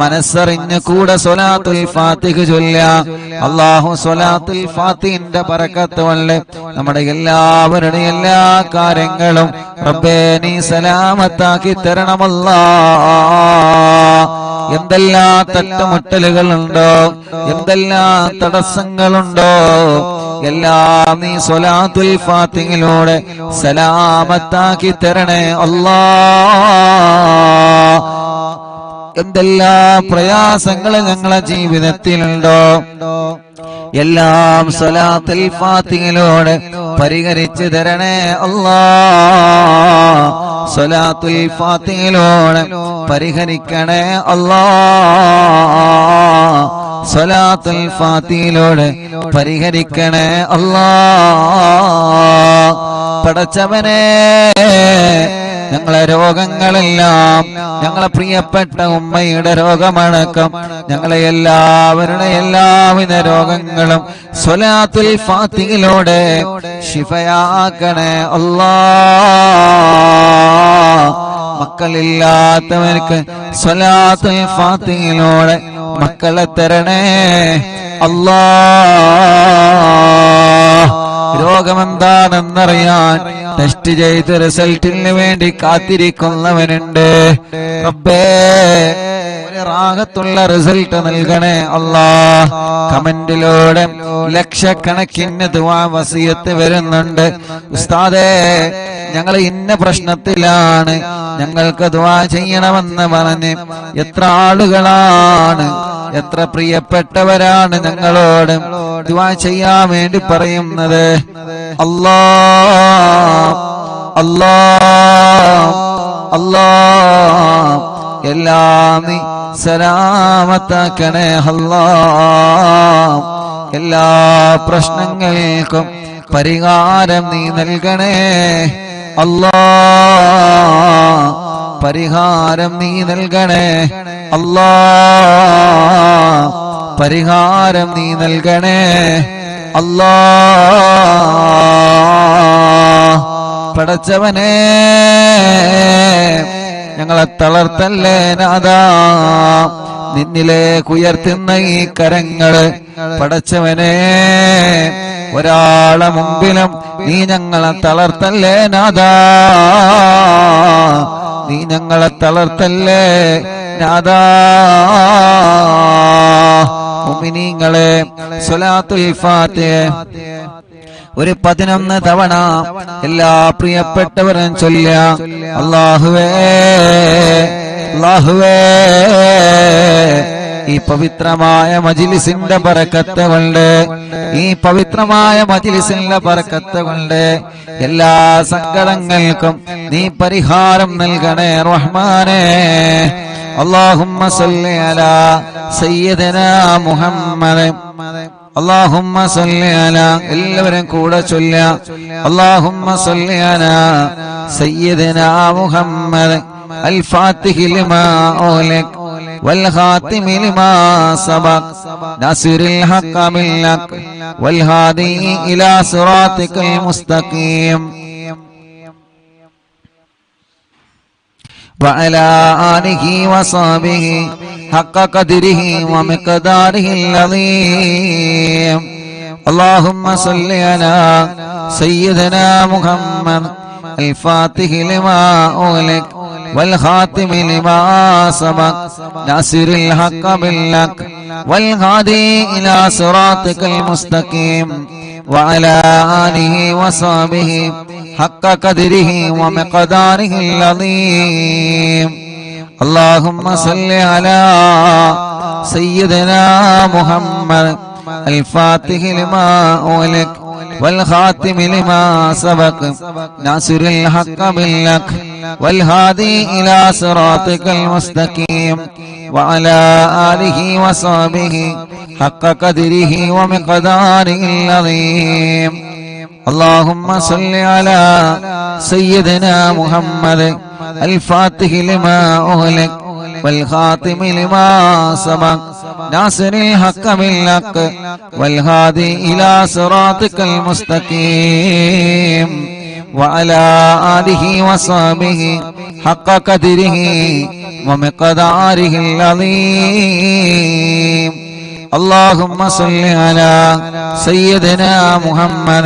മനസ്സറിഞ്ഞ് കൂടെ സ്വലാത്തുൽ ഫാത്തിഹ ചൊല്ലുക. അല്ലാഹു സ്വലാത്തുൽ ഫാത്തിഹിന്റെ ബറക്കത്ത് കൊണ്ട് നമ്മുടെ എല്ലാവരുടെയും എല്ലാ കാര്യങ്ങളും റബ്ബേ നീ സലാമത്താക്കി തരണമല്ലാ. എന്തെല്ലാം തട്ടുമുട്ടലുകളുണ്ടോ, എന്തെല്ലാം തടസ്സങ്ങളുണ്ടോ, എല്ലാം നീ സ്വലാത്തുൽ ഫാത്തിഹിലൂടെ സലാമത്താക്കി തരണേ അല്ലാ. എന്തെല്ലാം പ്രയാസങ്ങൾ ഞങ്ങളെ ജീവിതത്തിലുണ്ടോ എല്ലാം സ്വലാത്തുൽ ഫാത്തിഹിലൂടെ പരിഹരിച്ചു തരണേ അല്ലാ. സ്വലാത്തുൽ ഫാത്തിഹിലൂടെ പരിഹരിക്കണേ അല്ലാ. സ്വലാത്തുൽ ഫാത്തിഹിലൂടെ പരിഹരിക്കണേ അല്ലാ. പടച്ചവനേ, ഞങ്ങളെ രോഗങ്ങളെല്ലാം, ഞങ്ങളെ പ്രിയപ്പെട്ട ഉമ്മയുടെ രോഗമടക്കം ഞങ്ങളെ എല്ലാവരുടെ എല്ലാവിധ രോഗങ്ങളും സ്വലാത്തുൽ ഫാത്തിഹിലൂടെ ശിഫയാക്കണേ അല്ലാ. മക്കളില്ലാത്തവർക്ക് സ്വലാത്തുൽ ഫാത്തിഹിലൂടെ മക്കളെ തരണേ അല്ലാ. രോഗമെന്താണെന്നറിയാൻ ടെസ്റ്റ് ചെയ്ത് റിസൾട്ടിന് വേണ്ടി കാത്തിരിക്കുന്നവനുണ്ട്. റബ്ബേ, ഒരു റാഹത്തുള്ള റിസൾട്ട് നൽകണേ അല്ലാ. കമന്റിലൂടെ ലക്ഷക്കണക്കിന് ദുആ വസിയത്ത് വരുന്നുണ്ട്. ഉസ്താദേ, ഞങ്ങൾ ഇന്ന പ്രശ്നത്തിലാണ്, ഞങ്ങൾക്ക് ദുആ ചെയ്യണമെന്ന് പറഞ്ഞ് എത്ര ആളുകളാണ്, എത്ര പ്രിയപ്പെട്ടവരാണ് ഞങ്ങളോട് ദുആ ചെയ്യാൻ വേണ്ടി പറയുന്നത്. അല്ലാ അല്ലാ അല്ലാ, എല്ലാം നീ സലാമത്താക്കണേ അല്ലാ. എല്ലാ പ്രശ്നങ്ങൾക്കും പരിഹാരം നീ നൽകണേ അല്ലാ. പരിഹാരം നീ നൽകണേ അല്ലാ. പരിഹാരം നീ നൽകണേ അല്ലാ. പടച്ചവനേ, ഞങ്ങളെ തളർത്തല്ലേ നാഥാ. നിന്നിലേക്ക് ഉയർത്തുന്ന ഈ കരങ്ങള് പടച്ചവനേ, ഒരാളെ മുമ്പിലും നീ ഞങ്ങളെ തളർത്തല്ലേ നാഥാ. നീ ഞങ്ങളെ തളർത്തല്ലേ നാഥാ. മുഅ്മിനീങ്ങളെ, സ്വലാത്തുൽ ഫാത്തിഹ ഒരു 11 തവണ എല്ലാ പ്രിയപ്പെട്ടവരും ചൊല്ലുക. അല്ലാഹുവേ അല്ലാഹുവേ, ഈ പവിത്രമായ മജ്ലിസിന്റെ ബറക്കത്ത് കൊണ്ട്, ഈ പവിത്രമായ മജ്ലിസിന്റെ ബറക്കത്ത് കൊണ്ട് എല്ലാ സങ്കടങ്ങൾക്കും നീ പരിഹാരം നൽകണേ റഹ്മാനേ. അല്ലാഹുമ്മ സല്ലി അലാ സയ്യിദനാ മുഹമ്മദ്. അല്ലാഹുമ്മ സല്ലി അലാ, എല്ലാവരും കൂടെ ചൊല്ലുക. അല്ലാഹുമ്മ സല്ലി അലാ സയ്യിദനാ മുഹമ്മദ് അൽ ഫാത്തിഹി ലിമാ ഉലിക് والخاتم لما سبق ناصر الحق بالحق والهادي إلى صراطك المستقيم وعلى آله وصحبه حق قدره ومقداره العظيم. اللهم صل على سيدنا محمد الفاتح لما أغلق والخاتم لما سبق ناصر الحق بالحق والهادي إلى صراطك المستقيم وعلى آله وصحبه حق قدره ومقداره العظيم. اللهم صل على سيدنا محمد الفاتح لما أغلق والخاتم لما سبق ناصر الحق بالحق والهادي إلى صراطك المستقيم وعلى آله وصحبه حق قدره ومقداره العظيم. اللهم صل على سيدنا محمد الفاتح لما أغلق والخاتم لما سبق ناصر الحق بالحق والهادي إلى صراطك المستقيم وعلى آله وصحبه حق قدره ومقداره العظيم. اللهم صل على سيدنا محمد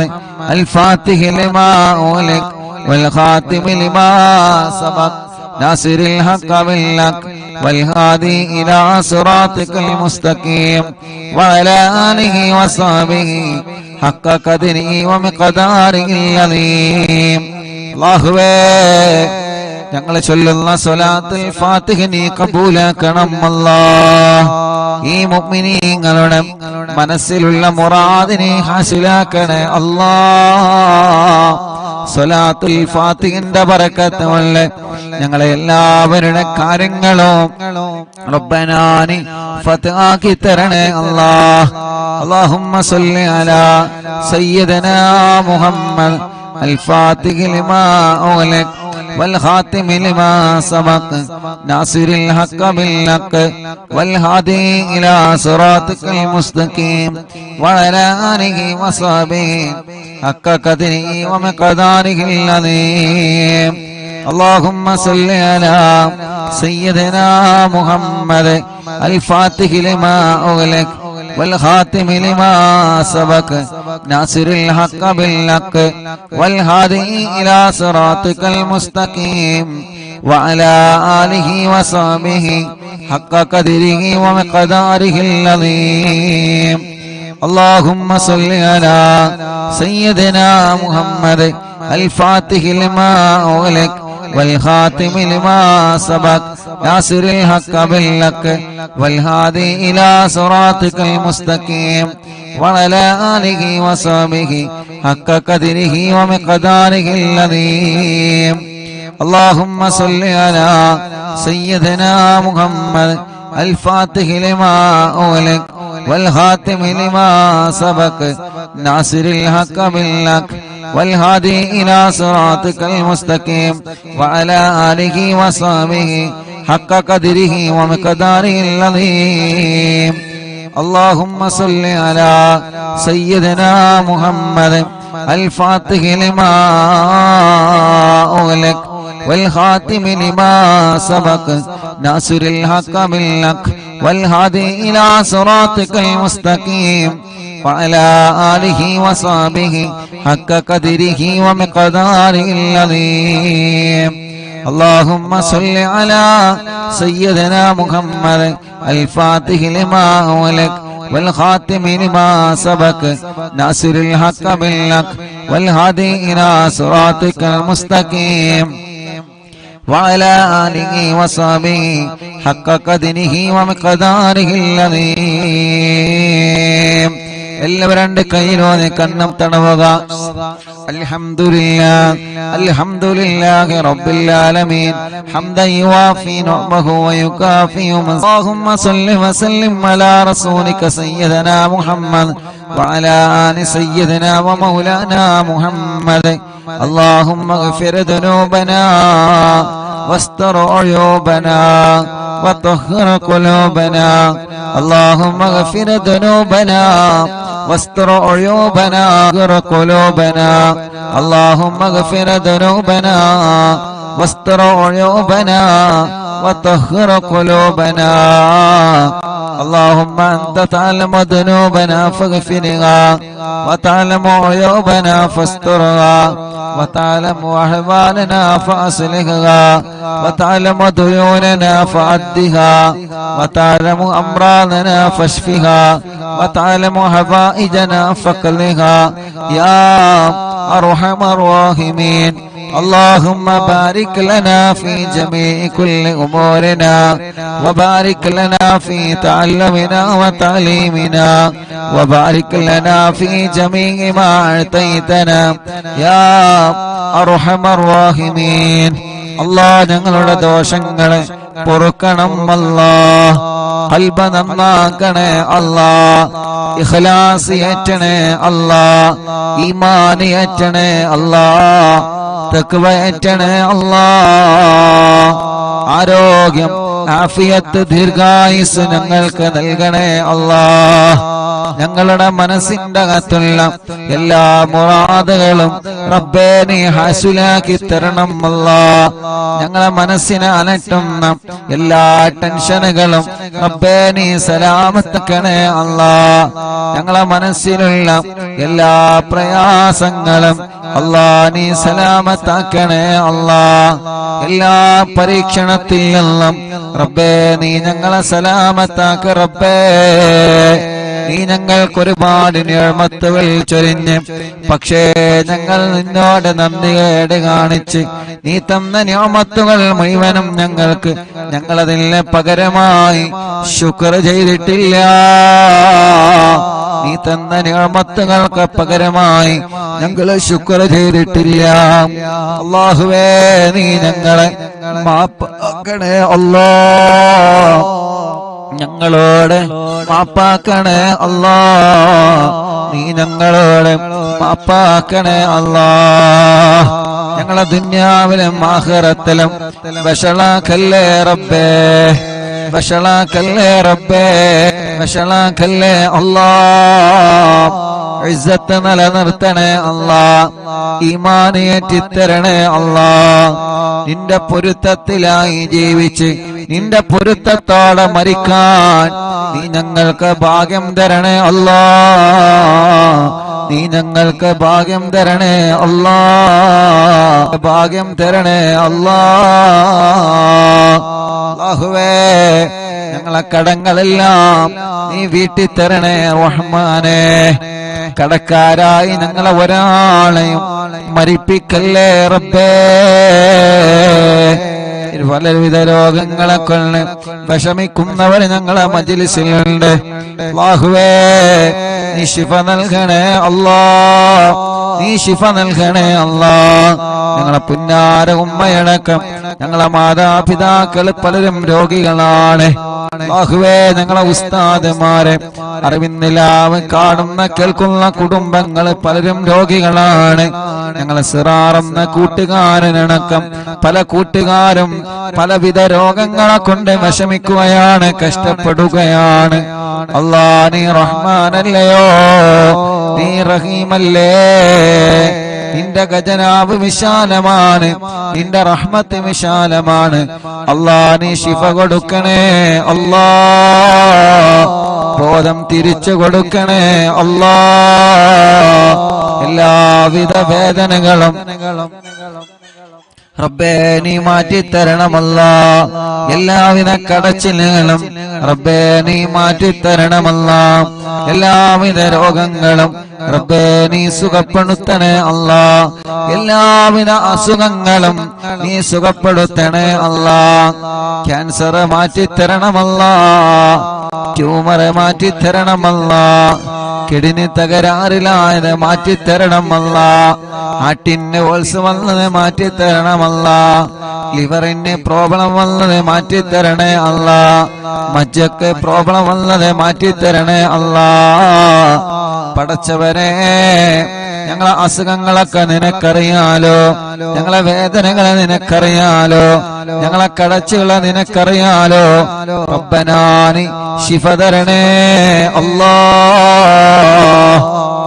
الفاتح لما أغلق والخاتم لما سبق ناصر الحق بالحق والهادي إلى صراطك المستقيم وعلى آله وصحبه حق قدره ومقداره العظيم. അല്ലാഹുവേ, ഞങ്ങൾ ചൊല്ലുന്ന സ്വലാത്തുൽ ഫാത്തിഹ നീ കബൂലാക്കണം അല്ലാഹ്. ഈ മുഅ്മിനീങ്ങളുടെ മനസ്സിലുള്ള മുറാദിനെ ഹാസിലാക്കണേ അല്ലാഹ്. സ്വലാത്തുൽ ഫാത്തിഹിന്റെ ബറക്കത്ത് കൊണ്ട് ഞങ്ങളെ എല്ലാവരുടെ കാര്യങ്ങളും റബ്ബനാനി ഫത്ഹാക്കി തരണേ അല്ലാഹ്. അല്ലാഹുമ്മ സ്വല്ലി അലാ സയ്യിദനാ മുഹമ്മദ് الفاتح لما أغلق والخاتم لما سبق ناصر الحق بالحق والهادي إلى صراطك المستقيم وعلى آله وصحبه حق قدره ومقداره العظيم. اللهم صل على سيدنا محمد الفاتح لما أغلق والخاتم لما سبق ناصر الحق بالحق والهادي إلى صراطك المستقيم وعلى آله وصحبه حق قدره ومقداره العظيم. اللهم صل على سيدنا محمد الفاتح لما أغلق والخاتم لما سبق ناصر الحق بالحق والهادي إلى صراطك المستقيم وعلى آله وصحبه حق قدره ومقداره العظيم. اللهم صل على سيدنا محمد الفاتح لما أغلق والخاتم لما سبق ناصر الحق بالحق والهادي إلى صراطك المستقيم وعلى آله وصحبه حق قدره ومقداره العظيم. اللهم صل على سيدنا محمد الفاتح لما أغلق والخاتم لما سبق ناصر الحق بالحق والهادي إلى صراطك المستقيم وعلى آله وصحبه حق قدره ومقداره العظيم. اللهم صل على سيدنا محمد الفاتح لما أغلق والخاتم لما سبق ناصر الحق بالحق والهادي إلى صراطك المستقيم وعلى آله وصحبه حق قدره ومقداره العظيم. എല്ലാവരും രണ്ട് കൈയിലോനെ കണ്ണം തടവുക. അൽഹംദുലില്ലാഹ് അൽഹംദുലില്ലാഹി റബ്ബിൽ ആലമീൻ ഹംദൻ യുവാഫി നിഅമഹു വയുകാഫി അല്ലാഹുമ്മ സ്വല്ലി വസല്ലിം അലാ റസൂലിക സയ്യിദനാ മുഹമ്മദ് വഅലാ ആലി സയ്യിദനാ വമൗലാനാ മുഹമ്മദ്. അല്ലാഹുമ്മഗ്ഫിർ ദുനൂബനാ واستر عيوبنا وطهر قلوبنا. اللهم اغفر ذنوبنا واستر عيوبنا واغفر قلوبنا. اللهم اغفر ذنوبنا واستر عيوبنا وطهر قلوبنا. اللهم أنت تعلم ذنوبنا فاغفرها وتعلم عيوبنا فاسترها وتعلم أحوالنا فأصلحها وتعلم ديوننا فأدها وتعلم أمراضنا فاشفها وتعلم حوائجنا فاقضها يا أرحم الراحمين. اللهم بارك لنا في جميع كل أمورنا وبارك لنا في تعلمنا وتعليمنا وبارك لنا في جميع ما أعطيتنا يا أرحم الراحمين. അല്ലാഹ് ഞങ്ങളുടെ ദോഷങ്ങളെ പൊറുക്കണം അല്ലാഹ്. ഖൽബ് നന്നാക്കണേ അല്ലാഹ്. ഇഖ്ലാസ് ഏറ്റണേ അല്ലാഹ്. ഈമാൻ ഏറ്റണേ അല്ലാഹ്. തഖ്വ ഏറ്റണേ അല്ലാഹ്. ആരോഗ്യം ആഫിയത്ത് ദീർഘായുസ് ഞങ്ങൾക്ക് നൽകണേ അല്ലാഹ്. ഞങ്ങളുടെ മനസ്സിന്റെ അകത്തുള്ള എല്ലാ മുറാദുകളും റബ്ബേ നീ ഹാസിലാക്കി തരണം അല്ലാഹ്. ഞങ്ങളെ മനസ്സിനെ അലട്ടുന്ന എല്ലാ ടെൻഷനുകളും റബ്ബേ നീ സലാമത്താക്കണേ അല്ലാഹ്. ഞങ്ങളെ മനസ്സിലുള്ള എല്ലാ പ്രയാസങ്ങളും അല്ലാഹ് നീ സലാമത്താക്കണേ അല്ലാഹ്. എല്ലാ പരീക്ഷണത്തിൽ നിന്നും റബ്ബേ നീ ഞങ്ങളെ സലാമത്താക്ക റബ്ബേ. നീ ഞങ്ങൾക്ക് ഒരുപാട് നിഅമത്തുകൾ ചൊരിഞ്ഞ്, പക്ഷേ ഞങ്ങൾ നിന്നോട് നന്ദികേട് കാണിച്ച് നീ തന്ന നിഅമത്തുകൾ മുഴുവനും ഞങ്ങളതിന് പകരമായി ശുക്ർ ചെയ്തിട്ടില്ല. നീ തന്ന നിഅമത്തുകൾക്ക് പകരമായി ഞങ്ങൾ ശുക്ർ ചെയ്തിട്ടില്ല. അല്ലാഹുവേ നീ ഞങ്ങളെ മാപ്പാക്കണേ അല്ലാഹ്. ഞങ്ങളോട് മാപ്പാക്കണേ അല്ലാഹ്. നീ ഞങ്ങളോട് മാപ്പാക്കണേ അല്ലാഹ്. ഞങ്ങളെ ദുനിയാവിലും ആഖിറത്തിലും വശളാക്കല്ലേ റബ്ബേ, വശളാക്കല്ലേ റബ്ബേ, വശളാക്കല്ലേ അല്ലാഹ്. ഇസ്സത്ത് നിലനിർത്തണേ അല്ലാഹ്. ഈമാൻ ഏറ്റിത്തരണേ അല്ലാഹ്. നിന്റെ പൊരുത്തത്തിലായി ജീവിച്ച് നിന്റെ പൊരുത്തത്തോടെ മരിക്കാൻ നീ ഞങ്ങൾക്ക് ഭാഗ്യം തരണേ അല്ലാഹ്. നീ ഞങ്ങൾക്ക് ഭാഗ്യം തരണേ അല്ലാഹ്. ഭാഗ്യം തരണേ അല്ലാഹ്. അല്ലാഹുവേ ഞങ്ങളെ കടങ്ങളെല്ലാം നീ വീട്ടി തരണേ റഹ്മാനേ. കടക്കാരായി ഞങ്ങളെ ഒരാളെയും മരിപ്പിക്കല്ലേ റബ്ബേ. പലവിധ രോഗങ്ങളെ കൊണ്ട് വിഷമിക്കുന്നവർ ഞങ്ങളെ മജ്‌ലിസിലുണ്ട്. അല്ലാഹുവേ നീ ശിഫ നൽകണേ അല്ലാഹ്. നീ ശിഫ നൽകണേ അല്ലാഹ്. ഞങ്ങളെ പുന്നാര ഉമ്മയടക്കം ഞങ്ങളെ മാതാപിതാക്കൾ പലരും രോഗികളാണ്. അല്ലാഹുവേ ഞങ്ങളെ ഉസ്താദുമാരെ അറിവിന്നിലാവ് കാണുന്ന കേൾക്കുന്ന കുടുംബങ്ങൾ പലരും രോഗികളാണ്. ഞങ്ങളെ സിറാറെന്ന കൂട്ടുകാരനടക്കം പല കൂട്ടുകാരും പലവിധ രോഗങ്ങളെ കൊണ്ട് വിഷമിക്കുകയാണ്, കഷ്ടപ്പെടുകയാണ്. അല്ലാഹ് നീ റഹ്മാനല്ലയോ, നീ റഹീമല്ലേ. നിന്റെ ഖജനാവ് വിശാലമാണ്, നിന്റെ റഹ്മത്ത് വിശാലമാണ്. അല്ലാഹ് നീ ശിഫ കൊടുക്കണേ അല്ലാഹ്. ബോധം തിരിച്ചു കൊടുക്കണേ അല്ലാഹ്. എല്ലാവിധ വേദനകളും റബ്ബേ നീ മാറ്റിത്തരണമല്ലാഹ്. എല്ലാവിധ കടച്ചിലുകളും റബ്ബേ നീ മാറ്റിത്തരണമല്ലാഹ്. എല്ലാവിധ രോഗങ്ങളും റബ്ബേ നീ സുഖപ്പെടുത്തണേ അല്ലാഹ്. എല്ലാവിധ അസുഖങ്ങളും നീ സുഖപ്പെടുത്തണേ അല്ലാഹ്. ക്യാൻസർ മാറ്റിത്തരണമല്ലാഹ്. ട്യൂമർ മാറ്റിത്തരണമല്ലാഹ്. കിഡ്നി തകരാറിലായത് മാറ്റിത്തരണമല്ലാഹ്. ഹാർട്ടിന് ഹോൾസ് വന്നത് മാറ്റിത്തരണമല്ലാഹ്. ലിവറിന് പ്രോബ്ലം വന്നത് മാറ്റിത്തരണേ അല്ലാഹ്. മജ്ജക്ക് പ്രോബ്ലം വന്നത് മാറ്റിത്തരണേ അല്ലാഹ്. പടച്ചവനെ ഞങ്ങളെ അസുഖങ്ങളൊക്കെ നിനക്കറിയാലോ, ഞങ്ങളെ വേദനകളെ നിനക്കറിയാലോ, ഞങ്ങളെ കടച്ചുകളെ നിനക്കറിയാലോ. റബ്ബനാനി ശിഫ തരണേ അല്ലാഹ്.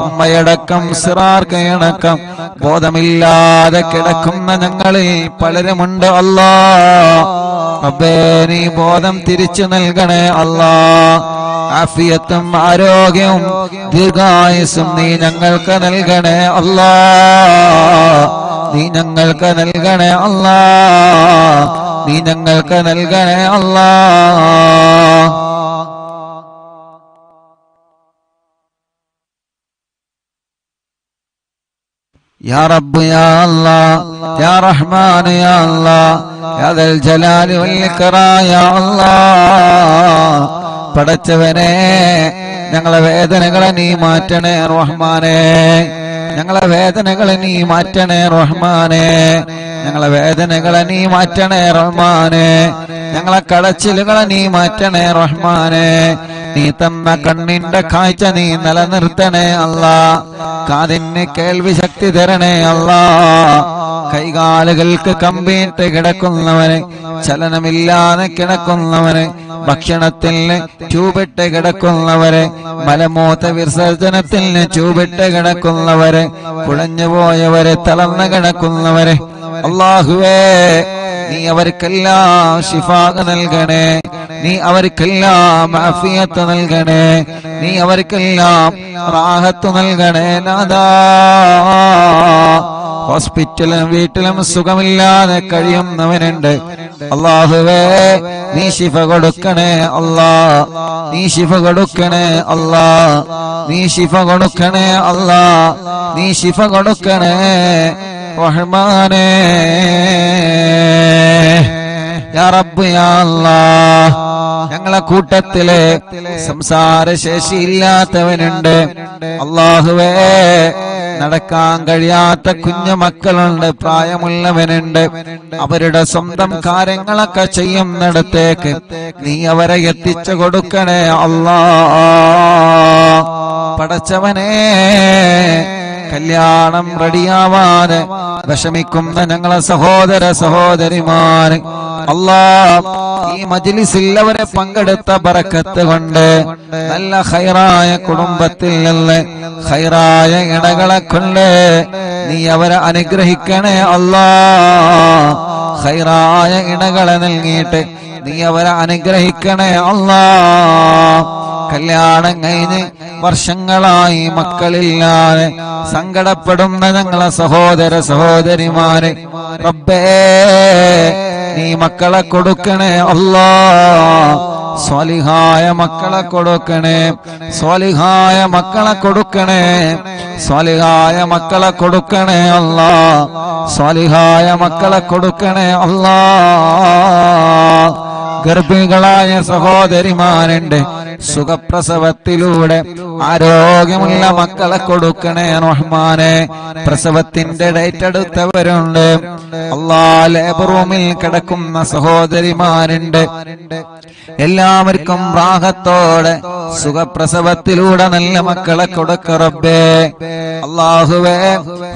ഉമ്മയടക്കം സിറാർക്കയടക്കം ബോധമില്ലാതെ കിടക്കുന്ന ഞങ്ങളിൽ പലരുമുണ്ട് അല്ലാഹ്. റബ്ബേ നീ ബോധം തിരിച്ചു നൽകണേ അല്ലാഹ്. ആഫിയത്തും ആരോഗ്യവും ദീർഘായുസ്സും നീ ഞങ്ങൾക്ക് നൽകണേ അല്ലാഹ്. നീ ഞങ്ങൾക്ക് നൽകണേ അല്ലാഹ്. നീ ഞങ്ങൾക്ക് നൽകണേ അല്ലാഹ്. യാ റബ്ബ് യാ അല്ലാഹ് യാ റഹ്മാൻ യാ അല്ലാഹ് യാ ദൽ ജലാലി വൽ ഇക്റാം യാ അല്ലാഹ്. പടച്ചവനെ ഞങ്ങളെ വേദനകളെ നീ മാറ്റണേ റഹ്മാനേ. ഞങ്ങളെ വേദനകളെ നീ മാറ്റണേ റഹ്മാനേ. ഞങ്ങളെ വേദനകളെ നീ മാറ്റണേ റഹ്മാനേ. ഞങ്ങളെ കടച്ചിലുകളെ നീ മാറ്റണേ റഹ്മാനേ. നീ തന്ന കണ്ണിന്റെ കാഴ്ച നീ നിലനിർത്തണേ അല്ലാ. കാതിന് കേൾവി ശക്തി തരണേ അല്ലാ. കൈകാലുകൾക്ക് കമ്പിയിട്ട് കിടക്കുന്നവന്, ചലനമില്ലാതെ കിടക്കുന്നവന്, ഭക്ഷണത്തിന് ട്യൂബിട്ട് കിടക്കുന്നവര്, മലമൂത്ര വിസർജനത്തിന് ട്യൂബിട്ട് കിടക്കുന്നവര്, കുഴഞ്ഞുപോയവര്, തളർന്നു കിടക്കുന്നവര്, അല്ലാഹുവേ നീ അവർക്കെല്ലാം ശിഫാ നൽകണേ. നീ അവർക്കെല്ലാം ആഫിയത്ത് നൽകണേ. നീ അവർക്കെല്ലാം റാഹത്ത് നൽകണേ നാഥാ. ഹോസ്പിറ്റലും വീട്ടിലും സുഖമില്ലാതെ കഴിയുന്നവനുണ്ട്. അല്ലാഹുവേ നീ ശിഫ കൊടുക്കണേ അല്ലാ. നീ ശിഫ കൊടുക്കണേ അല്ലാ. നീ ശിഫ കൊടുക്കണേ അല്ലാ. നീ ശിഫ കൊടുക്കണേ റഹ്മാനേ. യാ റബ്ബ് യാ അല്ലാഹ്. ഞങ്ങളെ കൂട്ടത്തില് സംസാരശേഷിയില്ലാത്തവനുണ്ട്. അല്ലാഹുവേ നടക്കാൻ കഴിയാത്ത കുഞ്ഞു മക്കളുണ്ട്, പ്രായമുള്ളവനുണ്ട്. അവരുടെ സ്വന്തം കാര്യങ്ങളൊക്കെ ചെയ്യുന്നിടത്തേക്ക് നീ അവരെ എത്തിച്ചു കൊടുക്കണേ അല്ലാ. പടച്ചവനേ, കല്യാണം റെഡിയാവാതെ വിഷമിക്കുന്ന ഞങ്ങളെ സഹോദര സഹോദരിമാര് അല്ലാ, ഈ മജ്ലിസിൽ അവരെ പങ്കെടുത്ത ബറക്കത്ത് കൊണ്ട് നല്ല ഖൈറായ കുടുംബത്തിൽ നിന്ന് ഖൈറായ ഇണകളെ കൊണ്ട് നീ അവരെ അനുഗ്രഹിക്കണേ അല്ലാ. ഖൈറായ ഇണകളെ നൽകിയിട്ട് നീ അവരെ അനുഗ്രഹിക്കണേ അല്ലാ. കല്യാണം കഴിഞ്ഞ് വർഷങ്ങളായി മക്കളില്ലാതെ സങ്കടപ്പെടുന്ന ഞങ്ങളെ സഹോദര സഹോദരിമാരെ റബ്ബേ നീ മക്കളെ കൊടുക്കണേ അല്ലാ. സ്വാലിഹായ മക്കളെ കൊടുക്കണേ. സ്വാലിഹായ മക്കളെ കൊടുക്കണേ. സ്വാലിഹായ മക്കളെ കൊടുക്കണേ അല്ലാ. സ്വാലിഹായ മക്കളെ കൊടുക്കണേ അല്ലാ. ഗർഭിണികളായ സഹോദരിമാരുണ്ട്, സുഖപ്രസവത്തിലൂടെ ആരോഗ്യമുള്ള മക്കളെ കൊടുക്കണേ റഹ്മാനെ. പ്രസവത്തിന്റെ ഡേറ്റ് എടുത്തവരുണ്ട് അല്ലാ. ലേബർ റൂമിൽ കിടക്കുന്ന സഹോദരിമാരുണ്ട്. എല്ലാവർക്കും റാഹത്തോടെ സുഖപ്രസവത്തിലൂടെ നല്ല മക്കളെ കൊടുക്ക റബ്ബേ. അല്ലാഹുവേ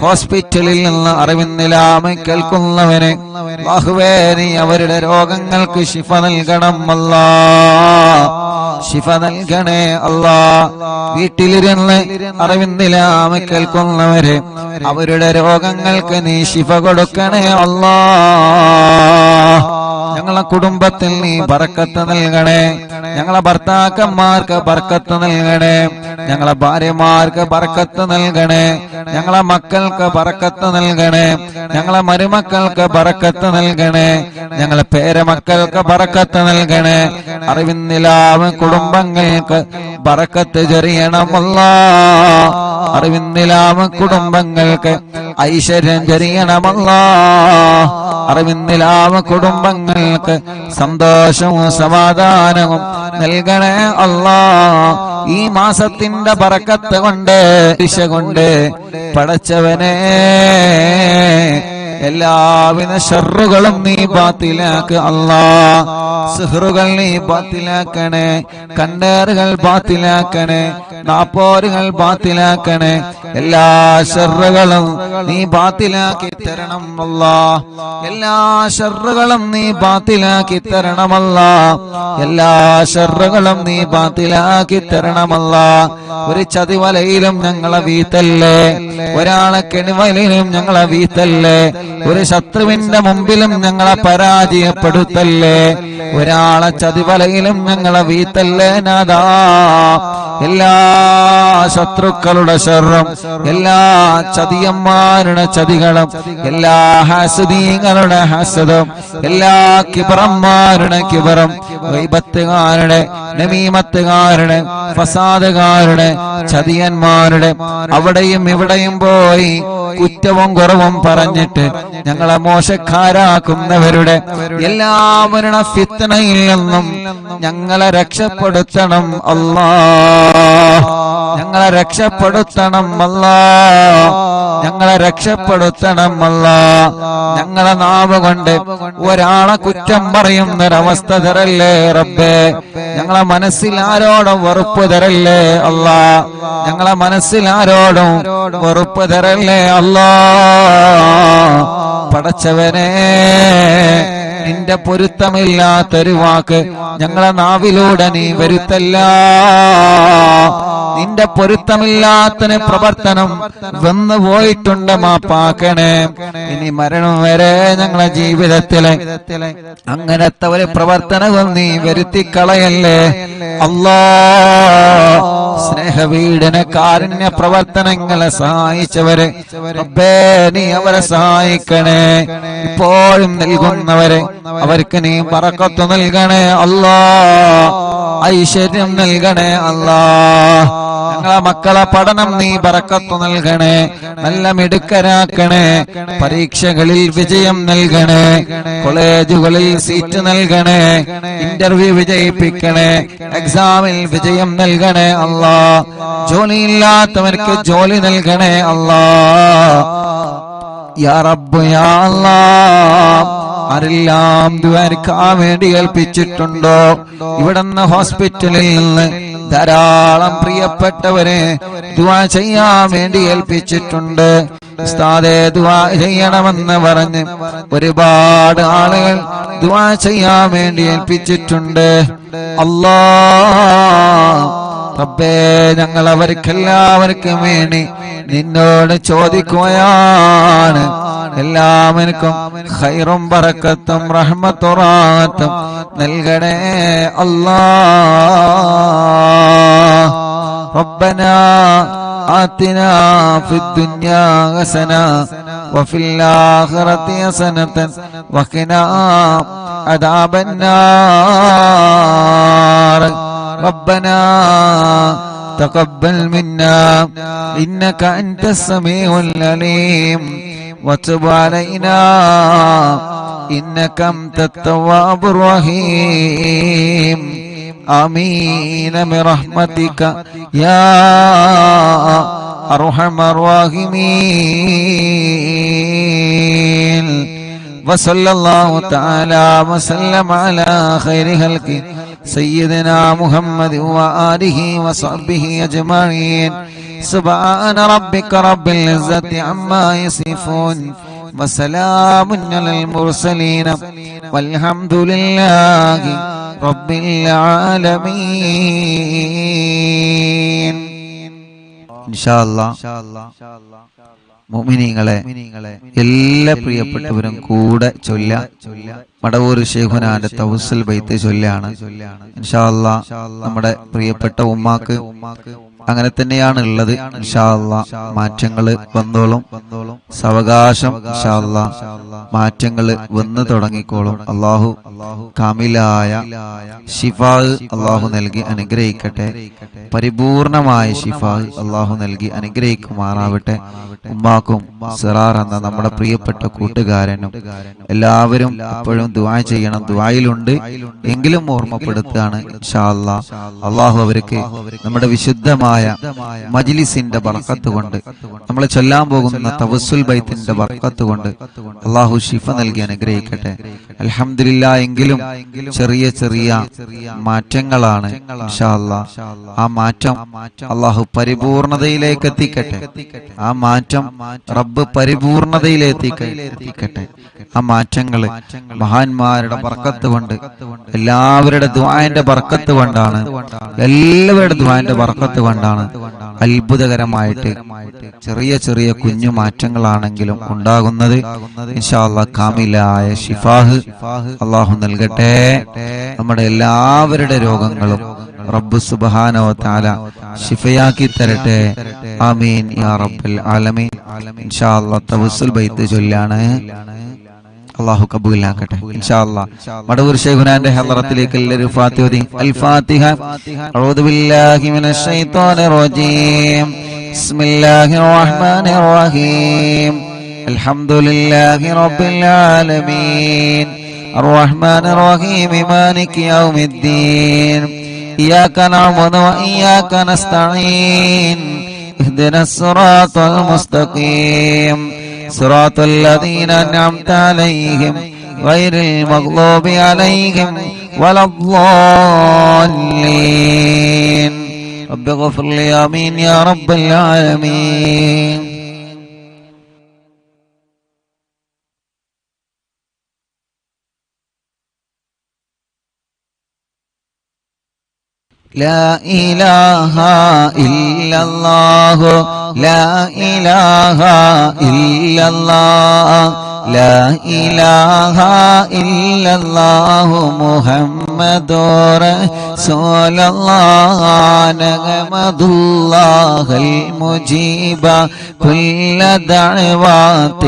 ഹോസ്പിറ്റലിൽ നിന്ന് അറിവിന്നിലാമ കേൾക്കുന്നവന് അല്ലാഹുവേ നീ അവരുടെ രോഗങ്ങൾക്ക് ശിഫ നൽകണം അല്ലാ. ശിഫ നൽകണേ അല്ലാ. വീട്ടിലിരുന്ന് അറിവിന്നിലാമ കേൾക്കുന്നവര് അവരുടെ രോഗങ്ങൾക്ക് നീ ശിഫ കൊടുക്കണേ അല്ലാ. ഞങ്ങളെ കുടുംബത്തിൽ നീ ബർക്കത്ത് നൽകണേ. ഞങ്ങളെ ഭർത്താക്കന്മാർക്ക് ബർക്കത്ത് നൽകണേ. ഞങ്ങളെ ഭാര്യമാർക്ക് ബർക്കത്ത് നൽകണേ. ഞങ്ങളെ മക്കൾക്ക് ബർക്കത്ത് നൽകണേ. ഞങ്ങളെ മരുമക്കൾക്ക് ബർക്കത്ത് നൽകണേ. ഞങ്ങളെ പേരമക്കൾക്ക് ബർക്കത്ത് നൽകണേ. അറിവിന്നിലാവ് കുടുംബങ്ങൾക്ക് ബർക്കത്ത് ചൊരിയണമല്ലാ. അറിവിന്നിലാവ് കുടുംബങ്ങൾക്ക് ഐശ്വര്യം ചൊരിയണമല്ലാ. അറിവിന്നിലാവ് കുടുംബങ്ങൾക്ക് സന്തോഷവും സമാധാനവും നൽകണേ അല്ലാ. ഈ മാസത്തിന്റെ ബറക്കത്ത് കൊണ്ട് ദിശ കൊണ്ട് പടച്ചവനെ എല്ലാവിധ ഷർറുകളും നീ ബാത്തിലാക്ക് അല്ലാ. സിഹ്റുകൾ നീ ബാത്തിലാക്കണേ. കണ്ണേറുകൾ ബാത്തിലാക്കണേ. നാപ്പോരുകൾ ബാത്തിലാക്കണേ. എല്ലാ ഷർറുകളും നീ ബാത്തിലാക്കി തരണം അല്ലാ. എല്ലാ ഷർറുകളും നീ ബാത്തിലാക്കി തരണമല്ലാ. എല്ലാ ഷർറുകളും നീ ബാത്തിലാക്കി തരണമല്ലാ. ഒരു ചതിവലയിലും ഞങ്ങളെ വീത്തല്ലേ. ഒരാളെ കെണിവലയിലും ഞങ്ങളെ വീത്തല്ലേ. ഒരു ശത്രുവിന്റെ മുമ്പിലും ഞങ്ങളെ പരാജയപ്പെടുത്തല്ലേ. ഒരാളെ ചതിവലയിലും ഞങ്ങളെ വീത്തല്ലേ നാദാ. എല്ലാ ശത്രുക്കളുടെ ശർറും എല്ലാ ചതിയന്മാരുടെ ചതികളും എല്ലാ ഹസദീങ്ങളുടെ ഹസദും എല്ലാ കിബറന്മാരുടെ കിബറും ഗൈബത്തുകാരുടെ നമീമത്തുകാരുടെ ഫസാദുകാരുടെ ചതിയന്മാരുടെ അവിടെയും ഇവിടെയും പോയി കുറ്റവും കുറവും പറഞ്ഞിട്ട് ഞങ്ങളെ മോശക്കാരാക്കുന്നവരുടെ എല്ലാവരുടെ ഫിത്നയിൽ നിന്നും ഞങ്ങളെ രക്ഷപ്പെടുത്തണം അല്ലാഹ്. ഞങ്ങളെ രക്ഷപ്പെടുത്തണം അല്ലാ, ഞങ്ങളെ രക്ഷപ്പെടുത്തണം അല്ലാ. ഞങ്ങളെ നാവ് കൊണ്ട് ഒരാളെ കുറ്റം പറയുന്നൊരവസ്ഥ തരല്ലേ റബ്ബേ. ഞങ്ങളെ മനസ്സിൽ ആരോടും വെറുപ്പ് തരല്ലേ അല്ലാ, ഞങ്ങളെ മനസ്സിൽ ആരോടും വെറുപ്പ് തരല്ലേ അല്ലാ. പടച്ചവനെ, നിന്റെ പൊരുത്തമില്ലാത്തൊരു വാക്ക് ഞങ്ങളെ നാവിലൂടെ നീ വരുത്തല്ല. നിന്റെ പൊരുത്തമില്ലാത്ത പ്രവർത്തനം വന്നു പോയിട്ടുണ്ട്, മാപ്പാക്കണേ. ഇനി മരണം വരെ ഞങ്ങളെ ജീവിതത്തിലെ അങ്ങനത്തെ ഒരു പ്രവർത്തനവും നീ വരുത്തിക്കളയല്ലേ അല്ലാ. സ്നേഹവീടിന് കാരുണ്യ പ്രവർത്തനങ്ങളെ സഹായിച്ചവരെ റബ്ബേ നീ അവരെ സഹായിക്കണേ. ഇപ്പോഴും നൽകുന്നവരെ അവർക്ക് നീ ബറക്കത്ത് നൽകണേ അല്ലാ, ഐശ്വര്യം നൽകണേ അല്ലാ. ഞങ്ങളെ മക്കളെ പഠനം നീ ബറക്കത്ത് നൽകണേ, നല്ല മിടുക്കരാക്കണേ. പരീക്ഷകളിൽ വിജയം നൽകണേ, കോളേജുകളിൽ സീറ്റ് നൽകണേ, ഇന്റർവ്യൂ വിജയിപ്പിക്കണേ, എക്സാമിൽ വിജയം നൽകണേ അല്ലാ. ജോലിയില്ലാത്തവർക്ക് ജോലി നൽകണേ അല്ലാ. യാ റബ്ബ് യാ അല്ലാഹ്, ആരെല്ലാം ദുആക്കാൻ വേണ്ടി ഏൽപ്പിച്ചിട്ടുണ്ടോ ഇവിടുന്ന് ഹോസ്പിറ്റലിൽ നിന്ന് ധാരാളം പ്രിയപ്പെട്ടവരെ ദുആ ചെയ്യാൻ വേണ്ടി ഏൽപ്പിച്ചിട്ടുണ്ട്. ഉസ്താദേ ദുആ ചെയ്യണമെന്ന് പറഞ്ഞ് ഒരുപാട് ആളുകൾ ദുആ ചെയ്യാൻ വേണ്ടി ഏൽപ്പിച്ചിട്ടുണ്ട്. അല്ലാഹ് റബ്ബേ, ഞങ്ങൾ അവർക്കെല്ലാവർക്കും വേണ്ടി നിന്നോട് ചോദിക്കുകയാണ്. എല്ലാവർക്കും ഖൈറും ബറക്കത്തും റഹ്മത്തും റാഹത്തും നൽകണേ അല്ലാഹ്. റബ്ബനാ ആതിനാ ഫിദ്ദുനിയാ ഹസന വഫിൽ ആഖിറതി ഹസനതൻ വഖിനാ അദാബന്നാർ. ربنا تقبل منا إنك أنت السميع العليم وتب علينا إنك أنت التواب الرحيم. آمين برحمتك يا أرحم الراحمين. وصلى الله تعالى وسلم على خير خلقه سيدنا محمد وآله وصحبه أجمعين. سبحان ربك رب العزة عما يصفون وسلام على المرسلين والحمد لله رب العالمين. إن شاء الله മുഅ്മിനീങ്ങളെ എല്ലാ പ്രിയപ്പെട്ടവരും കൂടെ ചൊല്ല മടവൂർ ശൈഖുനാന്റെ തവസ്സുൽ ബൈത്ത് ചൊല്ലാണ്. ഇൻഷാ അല്ലാഹ് നമ്മുടെ പ്രിയപ്പെട്ട ഉമ്മാക്ക് അങ്ങനെ തന്നെയാണ് ഉള്ളത്. ഇൻഷാ അല്ലാഹ് മാറ്റങ്ങള് വന്നോളും, സാവകാശം ഇൻഷാ അല്ലാഹ് മാറ്റങ്ങള് വന്നു തുടങ്ങിക്കോളും. അല്ലാഹു കാമിലായ ശിഫാ അല്ലാഹു നൽകി അനുഗ്രഹിക്കട്ടെ, പരിപൂർണമായ ശിഫാ അല്ലാഹു നൽകി അനുഗ്രഹിക്കുമാറാവട്ടെ. ഉമ്മാക്കും സിറാർ എന്ന നമ്മുടെ പ്രിയപ്പെട്ട കൂട്ടുകാരനും എല്ലാവരും എപ്പോഴും ദുആ ചെയ്യണം. ദുആയിലുണ്ട് എങ്കിലും ഓർമ്മപ്പെടുത്തുകയാണ്. ഇൻഷാ അല്ലാഹ് അല്ലാഹു അവർക്ക് നമ്മുടെ വിശുദ്ധമായ മജ്ലിസിന്റെ ബർക്കത്ത് കൊണ്ട്, നമ്മൾ ചൊല്ലാൻ പോകുന്ന തവസ്സുൽ ബൈത്തിന്റെ ബർക്കത്ത് കൊണ്ട് അല്ലാഹു ശിഫ നൽകി അനുഗ്രഹിക്കട്ടെ. അൽഹംദുലില്ലാഹ് എങ്കിലും ചെറിയ ചെറിയ മാറ്റങ്ങളാണ്. ഇൻഷാ അല്ലാഹ് ആ മാറ്റം അല്ലാഹു പരിപൂർണതയിലേക്ക് എത്തിക്കട്ടെ. ആ മാറ്റം റബ്ബ് പരിപൂർണതയിലെത്തിക്കട്ടെ. ആ മാറ്റങ്ങള് മഹാന്മാരുടെ ബർക്കത്ത് കൊണ്ട്, എല്ലാവരുടെ ദുആന്റെ ബർക്കത്ത് കൊണ്ടാണ്, എല്ലാവരുടെ ദുആന്റെ ബർക്കത്ത് കൊണ്ടാണ് അത്ഭുതകരമായിട്ട് ചെറിയ ചെറിയ കുഞ്ഞു മാറ്റങ്ങളാണെങ്കിലും ഉണ്ടാകുന്നത്. ഇൻഷാ അല്ലാഹ് കാമിലായ ശിഫാഹ് അല്ലാഹു നൽകട്ടെ. നമ്മുടെ എല്ലാവരുടെ രോഗങ്ങളും റബ്ബ് സുബ്ഹാനഹു വ തആല ശിഫയാക്കി തരട്ടെ. ആമീൻ യാ റബ്ബൽ ആലമീൻ. ഇൻഷാ അല്ലാഹ് തവസ്സുൽ ബൈത്ത് ചൊല്ലാണ്. അല്ലാഹു കബൂലാക്കട്ടെ ഇൻഷാ അല്ലാഹ്. മടവൂർ ശൈഖുനാന്റെ ഹളറത്തിലേക്ക് എല്ലാവരും ഫാത്തിഹ ഓതി. അൽ ഫാത്തിഹ. അഊദു ബില്ലാഹി മിനശ് ശൈത്വാനിർ റജീം. ബിസ്മില്ലാഹിർ റഹ്മാനിർ റഹീം. അൽഹംദുലില്ലാഹി റബ്ബിൽ ആലമീൻ. അർറഹ്മാനിർ റഹീം. മാലികി യൗമിദ്ദീൻ. إياك نعبد وإياك نستعين اهدنا الصراط المستقيم صراط الذين أنعمت عليهم غير المغضوب عليهم ولا الضالين رب اغفر لي آمين يا رب العالمين. لا إله إلا الله لا إله إلا الله لا إله إلا الله محمد رسول الله نحمد الله المجيب كل دعوات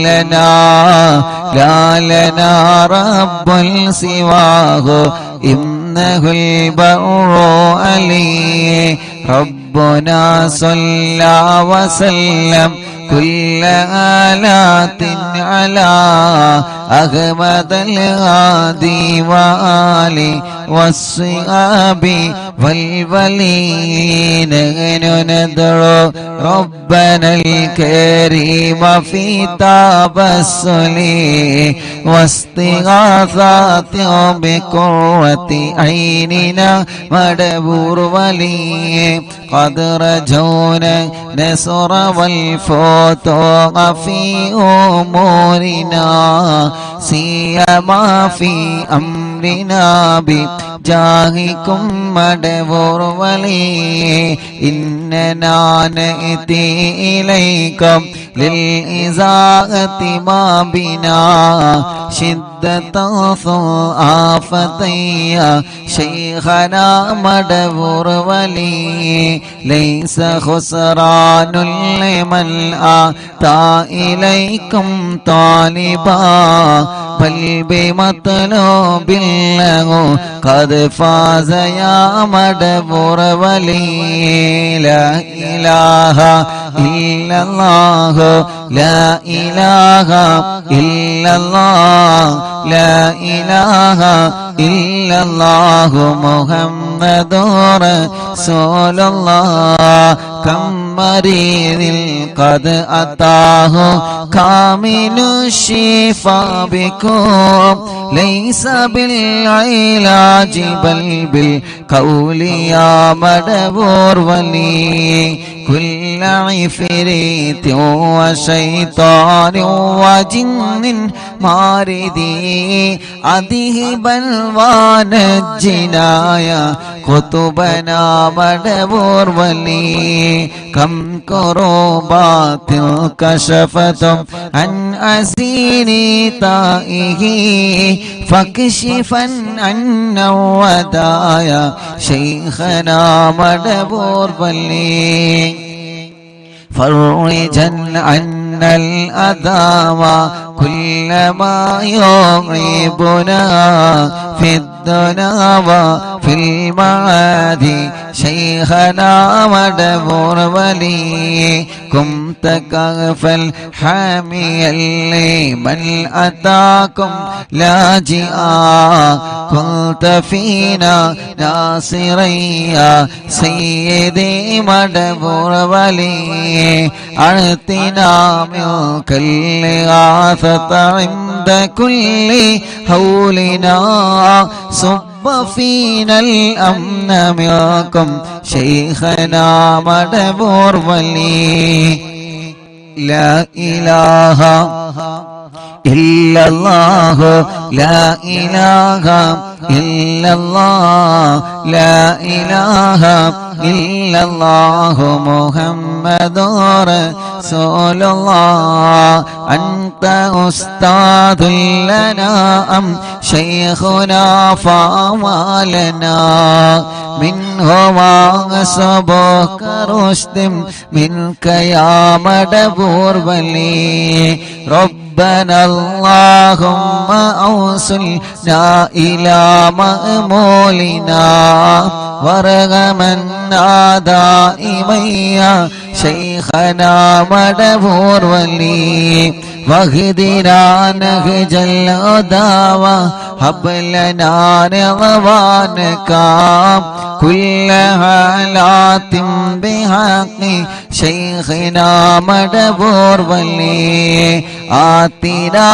لنا لا لنا رب سواه إنه البر علي ربنا صلى وسلم كل آلات على أحمد الهادي وآله والصحاب والولين ندعو ربنا الكريم في تبسل واستغاثات بقرة عيننا مدبور ولي قد رجونا نصر والفتوح في أمورنا سيما في أمرنا بجاهكم مدبور ولي إننا نأتي إليكم للإزاءة ما بنا شدة آفتي شيخنا مدبور ولي ليس خسران لمن آتى إليكم طالبا بل بمطلوب له قد فاز يا مدبور ولي لا إله إلا الله لا إله إلا الله لا إله إلا الله محمد رسول الله كم مريض قد أتاه كامل الشفاء بكم ليس بالعلاج بل بالقول يا مدبور ولي كل عفريت وشيطان وجن ماردي أذهبا ونجنا يا قطبنا مدبور ولي كم كربات كشفتم عن أسيري تائه فاكشفا عنا ودايا شيخنا مدبور ولي فرجا عنا الأذى وكل ما يغيبنا في الدنيا وفي المعاد شيخنا مدبور ولي كنت كغفا حاميا لمن أتاكم لاجئا كنت فينا ناصريا سيدي مدبور ولي أعطنا منك الإغاثة عند كل هولنا صب فينا الأمن منكم شيخنا مدبور ولي لا إله إلا الله لا إله إلا الله لا إله إلا الله محمد رسول الله أنت أستاذ لنا أم شيخنا فاوالنا منه واسبك رشد منك يا مدبور ولي ربنا اللهم أوصلنا إلى مأمولنا ورغمنا دائما يا شيخنا مدبور ولي واهدنا نهج الهدى وهب لنا رضوانك كل حالات بحق شيخنا مدبور ولي آتنا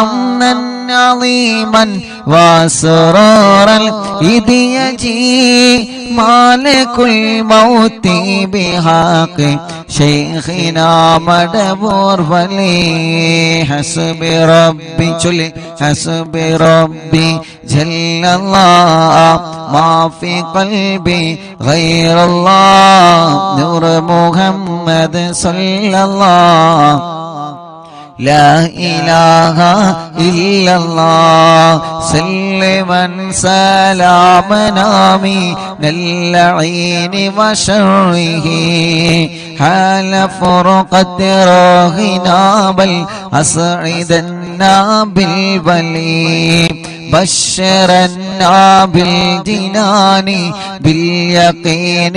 أمنا عظيما وسرورا إذ يجي مالك الموت بحق شيخنا مدبور ولي حسبي ربي حسبي ربي جل الله ما في قلبي غير الله نور محمد صلى الله لا إله إلا الله سلما سلاما من اللعين وشره حال فرقة راهنا بل أسعدنا بالبلي بشرنا بالجنان باليقين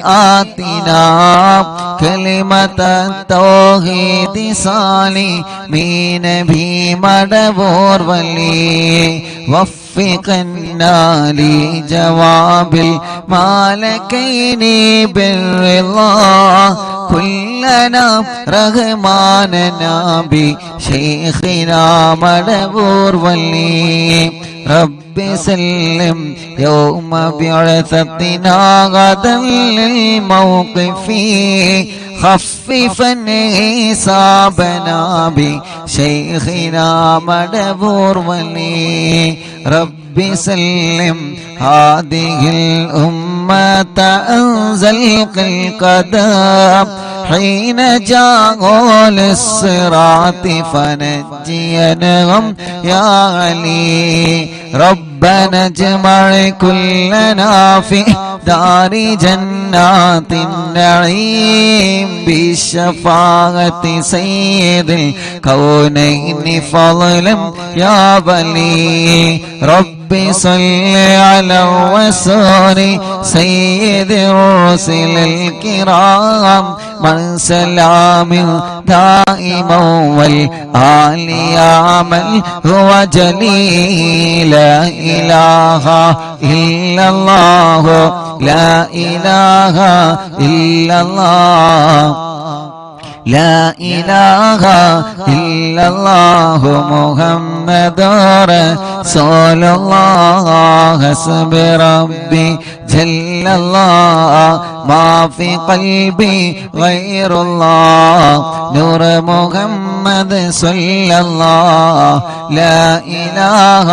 آتنا كلمة التوحيد صالحين بمدبور ولي وفقنا لجواب المالكين بالرضا كلنا رغماننا بشيخنا مدبور ولي رب سلم يوم بعثتنا غدا للموقف خففا حسابنا بشيخنا مدبور ولي رب سلم هذه الأمة أنزل القدم حين جاءوا للصراط فنجينهم يا علي ربنا اجمع كلنا في دار جنات النعيم بشفاعة سيد الكونين فضلا يا ولي رب صل على الرسول سيد الرسل الكرام من سلام دائما والآل يا من هو جليل لا إله إلا الله لا إله إلا الله لا إله إلا الله محمد رسول الله حسب ربي جل الله ما في قلبي غير الله نور محمد صلى الله لا إله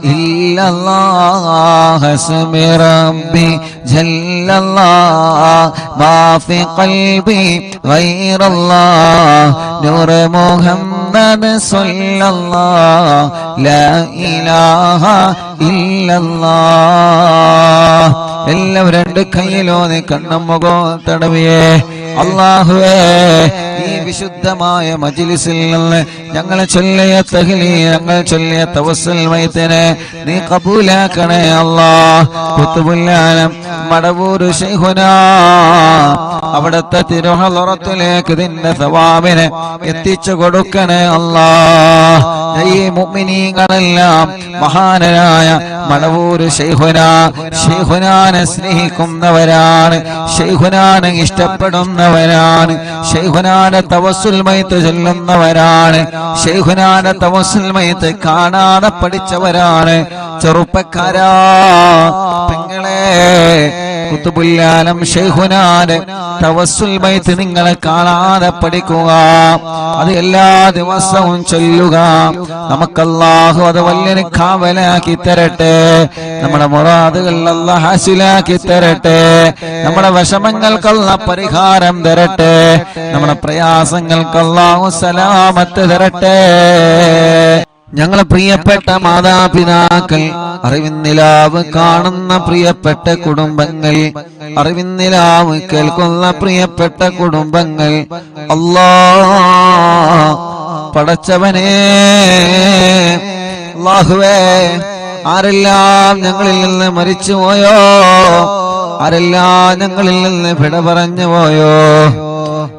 إلا الله حسب ربي جل الله ما في قلبي غير الله نور محمد صلى الله لا إله إلا الله എല്ലാവരും രണ്ട് കൈയിലോന്ന് കണ്ണും മുഖവും തടവിയേ അല്ലാഹുവേ ഈ വിശുദ്ധമായ മജ്ലിസിൽ നിന്ന് ഞങ്ങൾ ചൊല്ലിയ തഹ്ലീൽ ഞങ്ങൾ ചൊല്ലിയ തവസ്സുൽ മൈത്തിനെ നീ ഖബൂലാക്കണേ അല്ലാഹ് ഖുത്ബുൽ ആലം മടവൂർ ശൈഖുനാ അവിടുത്തെ തിരുഹളറത്തിലേക്ക് നിന്റെ സവാബിനെ എത്തിച്ചു കൊടുക്കണേ അല്ലാഹ് ഈ മുഅ്മിനീങ്ങളെല്ലാം മഹാനായ മടവൂർ ശൈഖുനാനെ സ്നേഹിക്കുന്നവരാണ് ശൈഖുനാനെ ഇഷ്ടപ്പെടുന്നവരാണ് ശൈഖുനാന്റെ തവസ്സുൽ മൈത്ത് ചൊല്ലുന്നവരാണ് ശൈഖുനാന്റെ തവസ്സുൽ മൈത്ത് കാണാതെ പഠിച്ചവരാണ് ചെറുപ്പക്കാരാ പെങ്ങളെ ഖുത്ബുൽ ആലം ശൈഖുനാന്റെ തവസ്സുൽ മൈത്ത് നിങ്ങളെ കാണാതെ പഠിക്കുക അത് എല്ലാ ദിവസവും ചൊല്ലുക നമുക്ക് അല്ലാഹു അത് വലിയ കാവലാക്കി തരട്ടെ നമ്മുടെ മുറാദുകൾ അല്ലാഹു ഹാസിലാക്കി തരട്ടെ നമ്മുടെ വിഷമങ്ങൾക്ക് അല്ലാഹു പരിഹാരം തരട്ടെ നമ്മുടെ പ്രയാസങ്ങൾക്ക് അല്ലാഹു സലാമത്ത് തരട്ടെ ഞങ്ങളെ പ്രിയപ്പെട്ട മാതാപിതാക്കൾ അറിവിന്നിലാവ് കാണുന്ന പ്രിയപ്പെട്ട കുടുംബങ്ങൾ അറിവിന്നിലാവ് കേൾക്കുന്ന പ്രിയപ്പെട്ട കുടുംബങ്ങൾ അല്ലാഹ് പടച്ചവനേ അല്ലാഹുവേ ആരെല്ലാം ഞങ്ങളിൽ നിന്ന് മരിച്ചുപോയോ ആരെല്ലാം ഞങ്ങളിൽ നിന്ന് വിട പറഞ്ഞു പോയോ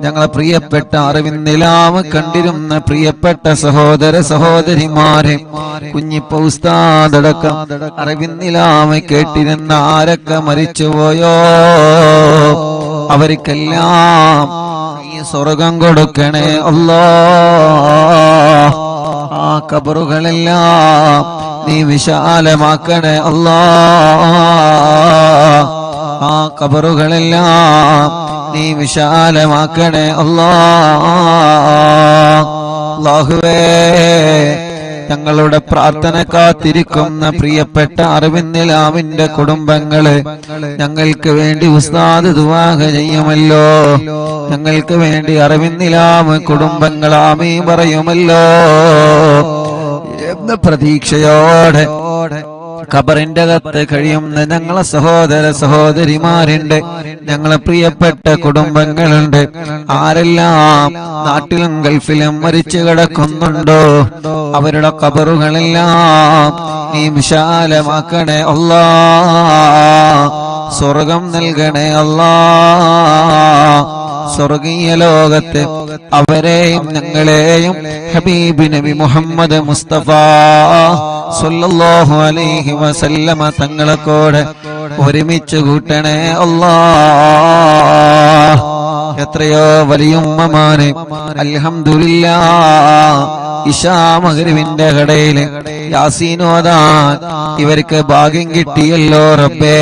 ഞങ്ങളെ പ്രിയപ്പെട്ട അറിവിന്നിലാവ് കണ്ടിരുന്ന പ്രിയപ്പെട്ട സഹോദര സഹോദരിമാരെ, കുഞ്ഞിപ്പ ഉസ്താദടക്കം അറിവിന്നിലാവ് കേട്ടിരുന്ന ആരൊക്കെ മരിച്ചുപോയോ അവർക്കെല്ലാം ഈ സ്വർഗം കൊടുക്കണേ അല്ലാഹ്. ആ ഖബറുകളെല്ലാം നീ വിശാലമാക്കണേ അല്ലാഹ്. ആ ഖബറുകളെല്ലാം നീ വിശാലമാക്കണേ അല്ലാഹ്. അല്ലാഹുവേ, ഞങ്ങളുടെ പ്രാർത്ഥന കാത്തിരിക്കുന്ന പ്രിയപ്പെട്ട അറിവിന്നിലാവിന്റെ കുടുംബങ്ങള് ഞങ്ങൾക്ക് വേണ്ടി ഉസ്താദ് ദുആ ചെയ്യുമല്ലോ, ഞങ്ങൾക്ക് വേണ്ടി അറിവിന്നിലാവ് കുടുംബങ്ങൾ ആമീൻ പറയുമല്ലോ എന്ന പ്രതീക്ഷയോടെ ഖബറിന്റെ അകത്ത് കഴിയുന്ന ഞങ്ങളെ സഹോദര സഹോദരിമാരുണ്ട്, ഞങ്ങളെ പ്രിയപ്പെട്ട കുടുംബങ്ങളുണ്ട്. ആരെല്ലാം നാട്ടിലും ഗൾഫിലും മരിച്ചു കിടക്കുന്നുണ്ടോ അവരുടെ ഖബറുകളെല്ലാം നീ വിശാലമാക്കണേ അല്ലാഹ്. സ്വർഗം നൽകണേ അല്ലാഹ്. സ്വർഗീയ ലോകത്തെ അവരെയും ഞങ്ങളെയും ഹബീബ് നബി മുഹമ്മദ് മുസ്തഫ സല്ലല്ലാഹു അലൈഹി വസല്ലമ തങ്ങളെ കൂടെ ഒരുമിച്ച് കൂട്ടണേ അല്ലാഹ്. എത്രയോ വലിയുമ്മമാരെ അൽഹംദുലില്ലാഹ് ഇശാ മഗ്രിബിന്റെ കടയില് യാസീൻ ഓതാൻ ഇവർക്ക് ഭാഗ്യം കിട്ടിയല്ലോ റബ്ബേ.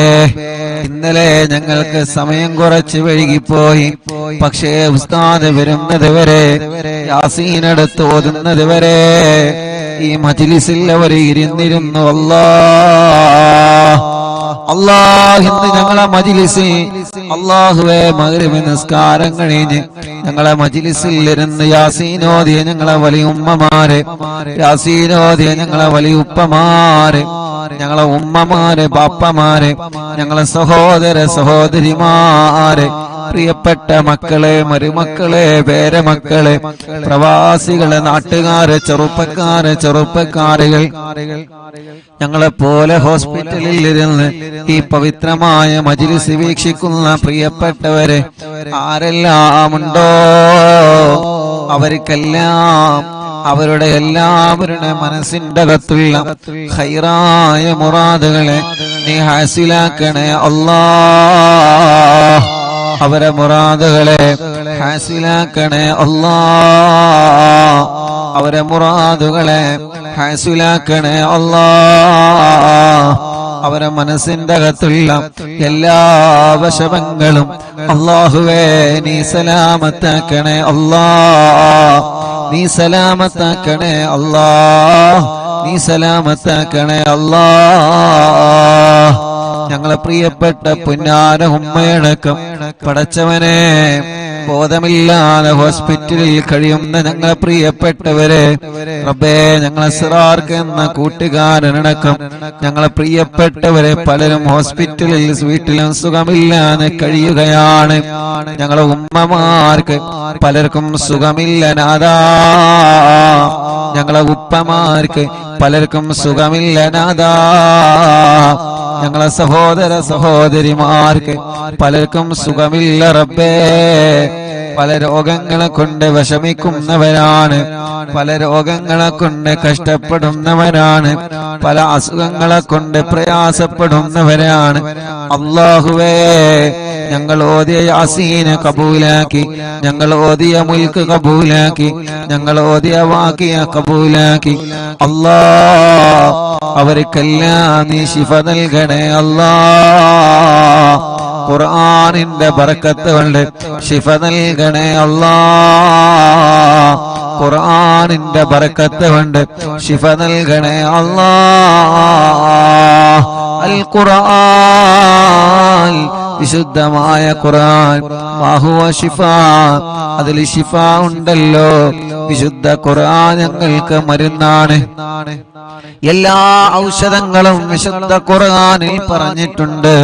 ഇന്നലെ ഞങ്ങൾക്ക് സമയം കുറച്ച് വൈകിപ്പോയി, പക്ഷേ ഉസ്താദ് വരുന്നത് വരെ, യാസീൻ എടുത്ത് ഓതുന്നത് വരെ ഈ മജ്ലിസിൽ അവർ ഇരുന്നിരുന്നു. അല്ലാഹ് ഇന്ന് ഞങ്ങളെ മജ്ലിസിൽ അല്ലാഹുവേ മഗ്രിബ് നിസ്കാരം കഴിഞ്ഞ് ഞങ്ങളെ മജ്ലിസിൽ ഇരുന്ന് യാസീൻ ഓതിയ ഞങ്ങളെ വലിയ ഉമ്മമാരെ, യാസീൻ ഓതിയ ഞങ്ങളെ വലിയ ഉപ്പമാരെ, ഞങ്ങളെ ഉമ്മമാരെ, ബാപ്പമാരെ, ഞങ്ങളെ സഹോദര സഹോദരിമാരെ, പ്രിയപ്പെട്ട മക്കളെ, മരുമക്കളെ, പേരമക്കളെ, പ്രവാസികളെ, നാട്ടുകാരെ, ചെറുപ്പക്കാരെ, ചെറുപ്പക്കാരികൾ, ഞങ്ങളെ പോലെ ഹോസ്പിറ്റലിൽ ഇരുന്ന് ഈ പവിത്രമായ മജ്ലിസ് വീക്ഷിക്കുന്ന പ്രിയപ്പെട്ടവരെ ആരെല്ലാം ഉണ്ടോ അവർക്കെല്ലാം അവരുടെ എല്ലാവരുടെ മനസ്സിന്റെ അകത്തുള്ള ഖൈറായ മുറാദുകളെ നീ ഹാസിലാക്കണേ അല്ലാഹ്. അവരെ മുറാദുകളെ ഹാസിലാക്കണേ അല്ലാഹ്. അവരെ മുറാദുകളെ ഹാസിലാക്കണേ അല്ലാഹ്. അവരെ മനസ്സിന്റെ അകത്തുള്ള എല്ലാ വശങ്ങളും അല്ലാഹുവേ നീ സലാമത്താക്കണേ അല്ലാഹ്. നീ സലാമത്താക്കണേ അല്ലാഹ്. നീ സലാമത്താക്കണേ അല്ലാഹ്. ഞങ്ങളെ പ്രിയപ്പെട്ട പുന്നാര ഉമ്മയടക്കം പടച്ചവനെ ബോധമില്ലാതെ ഹോസ്പിറ്റലിൽ കഴിയുന്ന ഞങ്ങളെ പ്രിയപ്പെട്ടവരെ റബ്ബേ, ഞങ്ങളെ സിറാർക്ക് എന്ന കൂട്ടുകാരനടക്കം ഞങ്ങളെ പ്രിയപ്പെട്ടവരെ പലരും ഹോസ്പിറ്റലിൽ വീട്ടിലും സുഖമില്ലാതെ കഴിയുകയാണ്. ഞങ്ങളെ ഉമ്മമാർക്ക് പലർക്കും സുഖമില്ല നാഥാ. ഞങ്ങളെ ഉപ്പമാർക്ക് പലർക്കും സുഖമില്ല നാഥാ. ഞങ്ങളെ സഹോദര സഹോദരിമാർക്ക് പലർക്കും സുഖമില്ല റബ്ബേ. പല രോഗങ്ങളെ കൊണ്ട് വിഷമിക്കുന്നവരാണ്, പല രോഗങ്ങളെ കൊണ്ട് കഷ്ടപ്പെടുന്നവരാണ്, പല അസുഖങ്ങളെ കൊണ്ട് പ്രയാസപ്പെടുന്നവരാണ്. അല്ലാഹുവേ, ഞങ്ങൾ ഓതിയ യാസീന് കബൂലാക്കി, ഞങ്ങൾ ഓതിയ മുൽക്ക് കബൂലാക്കി, ഞങ്ങൾ ഓതിയ വാക്കിയ കബൂലാക്കി. അല്ലാഹ് അവർക്കെല്ലാം നീ ശിഫ നൽകണേ അല്ലാഹ്. ഖുർആനിന്റെ ബറക്കത്ത് കൊണ്ട് ശിഫ നൽകണേ അല്ലാഹ്. ഖുർആനിന്റെ ബറക്കത്ത് കൊണ്ട് ശിഫ നൽകണേ അല്ലാഹ്. അൽ ഖുർആൻ, വിശുദ്ധമായ ഖുർആൻ, വഹുവ ശിഫാ, അതിൽ ശിഫ ഉണ്ടല്ലോ. വിശുദ്ധ ഖുർആൻ ഞങ്ങൾക്ക് മരുന്നാണ്. എല്ലാ ഔഷധങ്ങളും വിശുദ്ധ ഖുർആനിൽ പറഞ്ഞിട്ടുണ്ട്.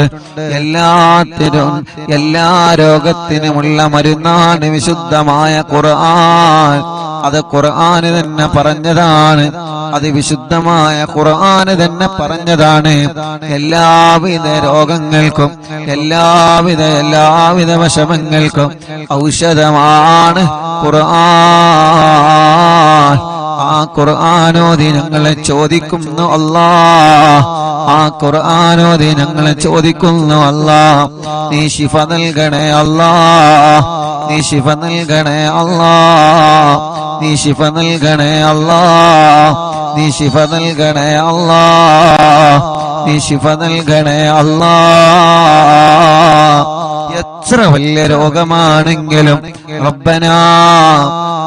എല്ലാത്തിനും എല്ലാ രോഗത്തിനുമുള്ള മരുന്നാണ് വിശുദ്ധമായ ഖുർആൻ. അത് ഖുർആന് തന്നെ പറഞ്ഞതാണ്. അത് വിശുദ്ധമായ ഖുർആന് തന്നെ പറഞ്ഞതാണ്. എല്ലാവിധ രോഗങ്ങൾക്കും എല്ലാവിധ വിഷമങ്ങൾക്കും ഔഷധമാണ് ഖുർആൻ. ആ ഖുർആനോദി ഞങ്ങളെ ചോദിക്കുന്നു അല്ലാഹ്, ആ ഖുർആനോദി ഞങ്ങളെ ചോദിക്കുന്നു അല്ലാഹ്, നീ ശിഫ നൽകണേ അല്ലാഹ്, നീ ശിഫ നൽകണേ അല്ലാഹ്, നീ ശിഫ നൽകണേ അല്ലാഹ്, നീ ശിഫ നൽകണേ അല്ലാഹ്, നീ ശിഫ നൽകണേ അല്ലാഹ്. എത്ര വലിയ രോഗമാണെങ്കിലും റബ്ബനാ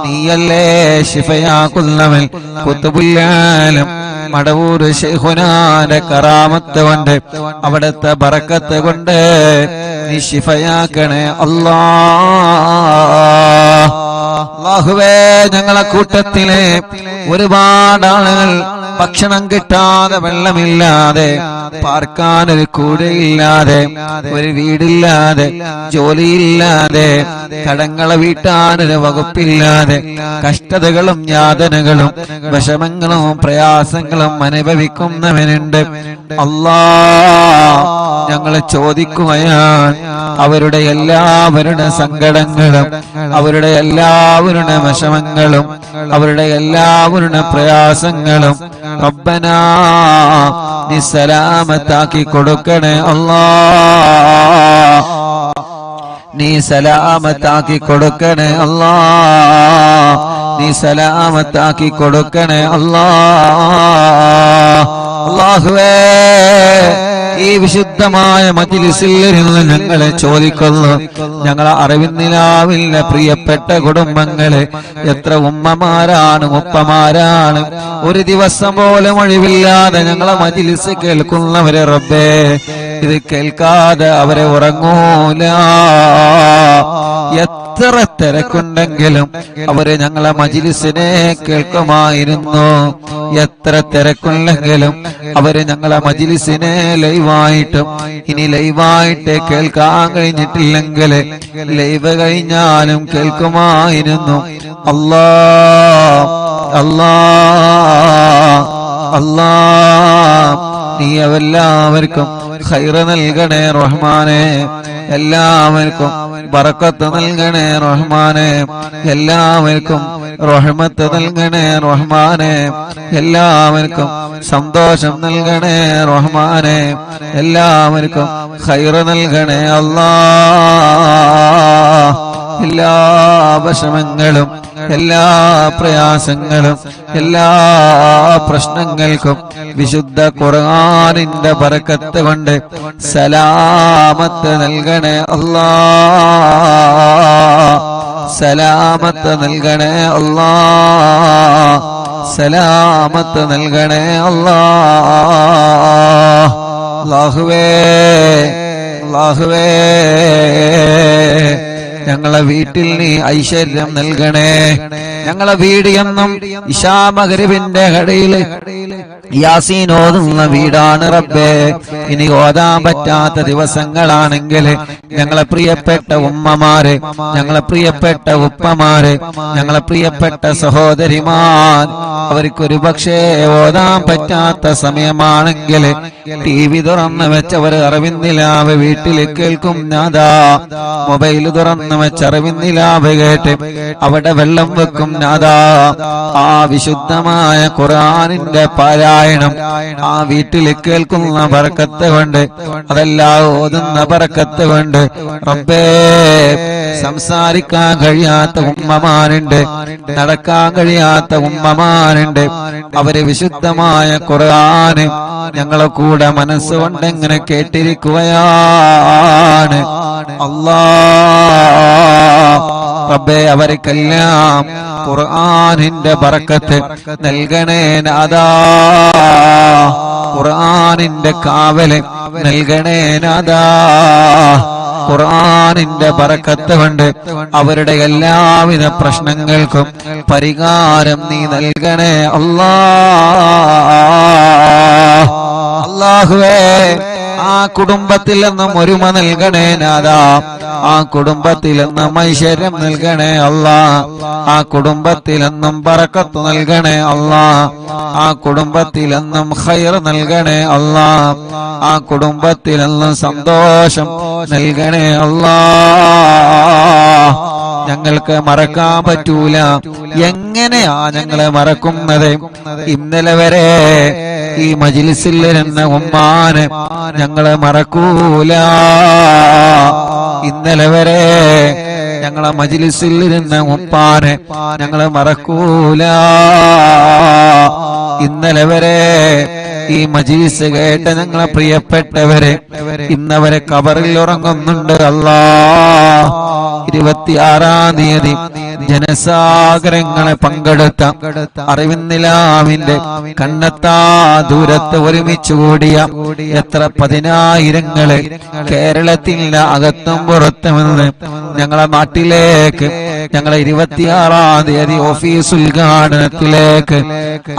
നീയല്ലേ ശിഫയാക്കുന്നവൻ. ഖുത്ബുൽ-ആലം മടവൂർ ശൈഖുനാന്റെ കറാമത്ത് കൊണ്ട് അവിടുത്തെ ബറക്കത്ത് കൊണ്ട് നീ ശിഫയാക്കണേ അല്ലാഹ്. അല്ലാഹുവേ, ഞങ്ങളെ കൂട്ടത്തിലെ ഒരുപാട് ആളുകൾ ഭക്ഷണം കിട്ടാതെ, വെള്ളമില്ലാതെ, പാർക്കാനൊരു കൂടയില്ലാതെ, ഒരു വീടില്ലാതെ, ജോലിയില്ലാതെ, കടങ്ങളെ വീട്ടാനൊരു വകുപ്പില്ലാതെ, കഷ്ടതകളും യാതനകളും വിഷമങ്ങളും പ്രയാസങ്ങളും അനുഭവിക്കുന്നവനുണ്ട്. അല്ലാഹ്, ഞങ്ങളെ ചോദിക്കുകയാണ് അവരുടെ എല്ലാവരുടെ സങ്കടങ്ങളും, അവരുടെ എല്ലാവരുടെ വിഷമങ്ങളും, അവരുടെ എല്ലാവരുടെ പ്രയാസങ്ങളും റബ്ബനാ നീ സലാമത്താക്കി കൊടുക്കണേ അല്ലാഹ്, നീ സലാമത്താക്കി കൊടുക്കണേ അല്ലാഹ്, നീ സലാമത്താക്കി കൊടുക്കണേ അല്ലാഹ്. അല്ലാഹുവേ, ഈ വിശുദ്ധമായ മജ്‌ലിസിൽ ഇരുന്ന് ഞങ്ങളെ ചോദിക്കുന്നു, ഞങ്ങളെ അറിവിന്നിലാവില്ല പ്രിയപ്പെട്ട കുടുംബങ്ങളെ, എത്ര ഉമ്മമാരാണ് ഉപ്പമാരാണ് ഒരു ദിവസം പോലും ഒഴിവില്ലാതെ ഞങ്ങളെ മജ്‌ലിസ് കേൾക്കുന്നവരെ റബ്ബേ, ഇത് കേൾക്കാതെ അവരെ ഉറങ്ങൂല. എത്ര തിരക്കുണ്ടെങ്കിലും അവര് ഞങ്ങളെ മജ്‌ലിസിനെ കേൾക്കുമായിരുന്നു. എത്ര തിരക്കുണ്ടെങ്കിലും അവര് ഞങ്ങളെ മജ്‌ലിസിനെ ലൈവായിട്ടും ഇനി ലൈവായിട്ട് കേൾക്കാൻ കഴിഞ്ഞിട്ടില്ലെങ്കിൽ ലൈവ് കഴിഞ്ഞാലും കേൾക്കുമായിരുന്നു. അല്ലാഹ് അല്ലാഹ് അല്ലാഹ്, നീ എല്ലാവർക്കും ഖൈർ നൽകണേ റഹ്മാനെ, എല്ലാവർക്കും ബറക്കത്ത് നൽകണേ റഹ്മാനെ, എല്ലാവർക്കും റഹ്മത്ത് നൽകണേ റഹ്മാനെ, എല്ലാവർക്കും സന്തോഷം നൽകണേ റഹ്മാനെ, എല്ലാവർക്കും ഖൈർ നൽകണേ അല്ലാഹ്. എല്ലാ വിഷമങ്ങളും, എല്ലാ പ്രയാസങ്ങളും, എല്ലാ പ്രശ്നങ്ങൾക്കും വിശുദ്ധ ഖുർആനിന്റെ ബറക്കത്ത് കൊണ്ട് സലാമത്ത് നൽകണേ അല്ലാഹ്, സലാമത്ത് നൽകണേ അല്ലാഹ്, സലാമത്ത് നൽകണേ അല്ലാഹ്. അല്ലാഹുവേ അല്ലാഹുവേ, ഞങ്ങളെ വീട്ടിൽ നീ ഐശ്വര്യം നൽകണേ. ഞങ്ങളെ വീട് എന്നും ഇശാ മഗ്‌രിബിന്റെ ഇടയില് യാസീൻ ഓതുന്ന വീടാണ് റബ്ബേ. ഇനി ഓതാൻ പറ്റാത്ത ദിവസങ്ങളാണെങ്കിൽ ഞങ്ങളെ പ്രിയപ്പെട്ട ഉമ്മമാരെ, ഞങ്ങളെ പ്രിയപ്പെട്ട ഉപ്പമാരെ, ഞങ്ങളെ പ്രിയപ്പെട്ട സഹോദരിമാർ, അവർക്കൊരു പക്ഷേ ഓതാൻ പറ്റാത്ത സമയമാണെങ്കിൽ TV തുറന്ന് വെച്ചവർ അറിവിന്നിലാവ് വീട്ടിൽ കേൾക്കും. നാദാ, മൊബൈൽ തുറന്ന് വെച്ച് അറിവിന്നിലാവ് കേട്ട് അവിടെ വെള്ളം വെക്കും. നാദാ, ആ വിശുദ്ധമായ ഖുർആനിന്റെ പാരായണം ആ വീട്ടിൽ കേൾക്കുന്ന ബറക്കത്ത് കൊണ്ട്, അതെല്ലാം ഓതുന്ന ബറക്കത്ത് കൊണ്ട് റബ്ബേ, സംസാരിക്കാൻ കഴിയാത്ത ഉമ്മമാരുണ്ട്, നടക്കാൻ കഴിയാത്ത ഉമ്മമാരുണ്ട്. അവര് വിശുദ്ധമായ ഖുർആന് ഞങ്ങളെ കൂടെ മനസ്സുകൊണ്ട് എങ്ങനെ കേട്ടിരിക്കുകയാണ്. അല്ലാഹ് റബ്ബേ, അവർക്കെല്ലാം ഖുർആനിന്റെ ബറക്കത്ത് നൽകണേ നാദാ, ഖുർആനിന്റെ കാവല് നൽകണേ നാദാ, ഖുർആനിന്റെ ബറക്കത്ത് കൊണ്ട് അവരുടെ എല്ലാവിധ പ്രശ്നങ്ങൾക്കും പരിഹാരം നീ നൽകണേ അല്ലാഹ്. അല്ലാഹുവേ, ആ കുടുംബത്തിൽ നിന്നും ഒരുമ നൽകണേ നാദാ, ആ കുടുംബത്തിലെന്നും ഐശ്വര്യം നൽകണേ അല്ലാ. ആ കുടുംബത്തിലെന്നും ബറക്കത്ത് നൽകണേ അല്ലാ. ആ കുടുംബത്തിലെന്നും ഖൈർ നൽകണേ അല്ലാ. ആ കുടുംബത്തിലെന്നും സന്തോഷം നൽകണേ അല്ലാ. ഞങ്ങൾക്ക് മറക്കാൻ പറ്റൂല. എങ്ങനെയാ ഞങ്ങളെ മറക്കുന്നത്? ഇന്നലെ വരെ ഈ മജ്ലിസിൽ ഇരുന്ന ഉമ്മാനെ ഞങ്ങളെ മറക്കൂല. ഇന്നലെ വരെ ഞങ്ങളെ മജ്ലിസിൽ ഇരുന്ന ഉപ്പാനെ ഞങ്ങളെ മറക്കൂല. ഇന്നലെ വരെ ഈ മജ്ലിസ് കേട്ട ഞങ്ങളെ പ്രിയപ്പെട്ടവരെ ഇന്നവരെ ഖബറിൽ ഉറങ്ങുന്നുണ്ട് അല്ലാ. 26-ാം തീയതി ജനസാഗരങ്ങളെ പങ്കെടുത്ത അറിവിന്നിലാവിന്റെ കണ്ണെത്താ ദൂരത്ത് ഒരുമിച്ച് കൂടിയ എത്ര പതിനായിരങ്ങളെ കേരളത്തിന്റെ അകത്തും പുറത്തുമെന്ന് ഞങ്ങളെ നാട്ടിലേക്ക് ഞങ്ങളെ 26-ാം തീയതി ഓഫീസ് ഉദ്ഘാടനത്തിലേക്ക്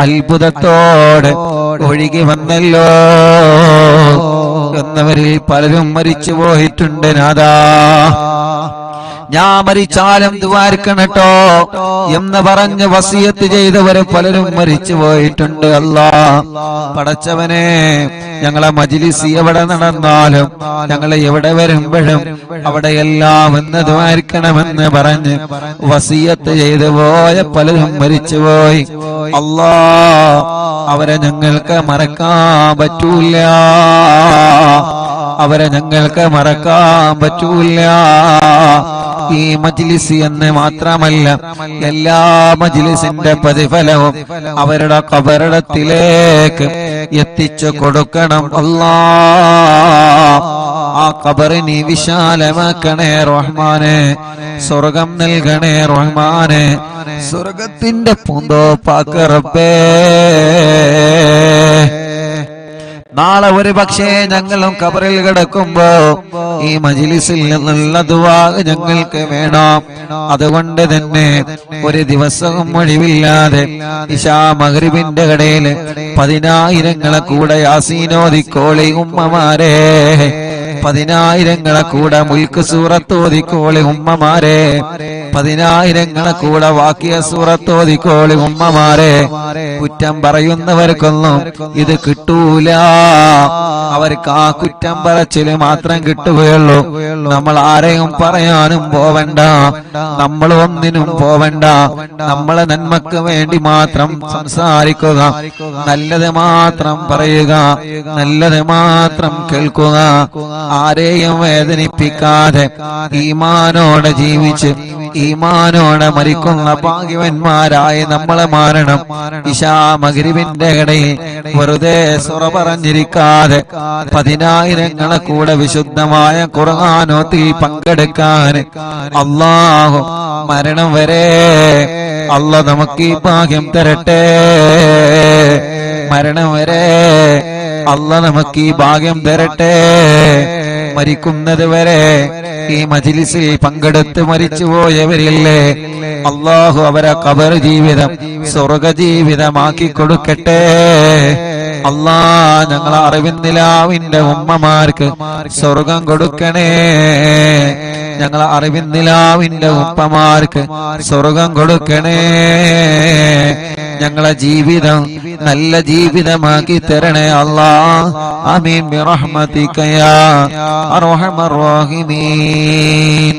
അത്ഭുതത്തോടെ ഒഴുകി വന്നല്ലോ. എന്നവരിൽ പലരും മരിച്ചു പോയിട്ടുണ്ട് നാഥാ. ഞാൻ മരിച്ചാലും ദുആർക്കണട്ടോ എന്ന് പറഞ്ഞ് വസിയത്ത് ചെയ്തവരെ പലരും മരിച്ചു പോയിട്ടുണ്ട് അല്ലാ. പടച്ചവനെ, ഞങ്ങളെ മജ്ലിസ് എവിടെ നടന്നാലും ഞങ്ങളെ എവിടെ വരുമ്പോഴും അവിടെയെല്ലാം എന്ന് ദുആർക്കണമെന്ന് പറഞ്ഞ് വസിയത്ത് ചെയ്തു പോയ പലരും മരിച്ചുപോയി അല്ലാ. അവരെ ഞങ്ങൾക്ക് മറക്കാൻ പറ്റൂല. അവരെ ഞങ്ങൾക്ക് മറക്കാൻ പറ്റൂല. ഈ മജ്ലിസ് എന്ന് മാത്രമല്ല എല്ലാ മജ്ലിസിന്റെ പ്രതിഫലവും അവരുടെ ഖബറിടത്തിലേക്ക് എത്തിച്ചു കൊടുക്കണം അല്ലാ. ആ ഖബറിനെ വിശാലമാക്കണേ റഹ്മാനെ. സ്വർഗം നൽകണേ റഹ്മാനെ. സ്വർഗത്തിന്റെ പൂന്തോപ്പാക്ക് റബ്ബേ. നാളെ ഒരു പക്ഷേ ഞങ്ങളും ഖബറിൽ കിടക്കുമ്പോ ഈ മജ്ലിസിൽ നിന്നുള്ള ദുആ ഞങ്ങൾക്ക് വേണം. അതുകൊണ്ട് തന്നെ ഒരു ദിവസവും ഒഴിവില്ലാതെ ഇശാ മഗ്രിബിന്റെ ഇടയിൽ 10,000 കൂടെ യാസീനോദിക്കോളി ഉമ്മമാരെ. 10,000 കൂടെ മുൽക്ക് സൂറത്ത് ഓതിക്കോളി ഉമ്മമാരെ. 10,000 കൂടെ വാക്കിയ സൂറത്ത് ഓതിക്കോളി ഉമ്മമാരെ. കുറ്റം പറയുന്നവർക്കൊന്നും ഇത് കിട്ടൂല. അവർക്ക് ആ കുറ്റം പറച്ചില് മാത്രം കിട്ടുകയുള്ളൂ. നമ്മൾ ആരെയും പറയാനും പോവണ്ട, നമ്മൾ ഒന്നിനും പോവണ്ട. നമ്മളെ നന്മക്ക് വേണ്ടി മാത്രം സംസാരിക്കുക, നല്ലത് മാത്രം പറയുക, നല്ലത് മാത്രം കേൾക്കുക. ആരെയും വേദനിപ്പിക്കാതെ ഈമാനോടെ ജീവിച്ച് ഈമാനോടെ മരിക്കുന്ന ഭാഗ്യവന്മാരായി നമ്മളെ മാറണം. ഇശാ മഗ്രിബിന്റെ ഇടയിൽ വെറുതെ സുറ പറഞ്ഞിരിക്കാതെ 10,000 കൂടെ വിശുദ്ധമായ ഖുർആനോത്തിൽ പങ്കെടുക്കാൻ അല്ലാഹു മരണം വരെ അല്ലാഹ് നമുക്ക് ഈ ഭാഗ്യം തരട്ടെ. മരണം വരെ അല്ലാഹ് നമുക്ക് ഈ ഭാഗ്യം തരട്ടെ. മരിക്കുന്നത് വരെ ഈ മജ്ലിസിൽ പങ്കെടുത്ത് മരിച്ചുപോയവരില്ലേ, അല്ലാഹു അവരെ ഖബർ ജീവിതം സ്വർഗ ജീവിതമാക്കി കൊടുക്കട്ടെ. അല്ലാ, ഞങ്ങളെ അറിവിന്നിലാവിന്റെ ഉമ്മമാർക്ക് സ്വർഗം കൊടുക്കണേ. ഞങ്ങളെ അറിവിന്നിലാവിന്റെ ഉപ്പമാർക്ക് സ്വർഗം കൊടുക്കണേ. ഞങ്ങളെ ജീവിതം നല്ല ജീവിതമാക്കി തരണേ അല്ലാ. ആമീൻ ബിറഹ്മതിക യാ അർഹമർ റഹീമീൻ.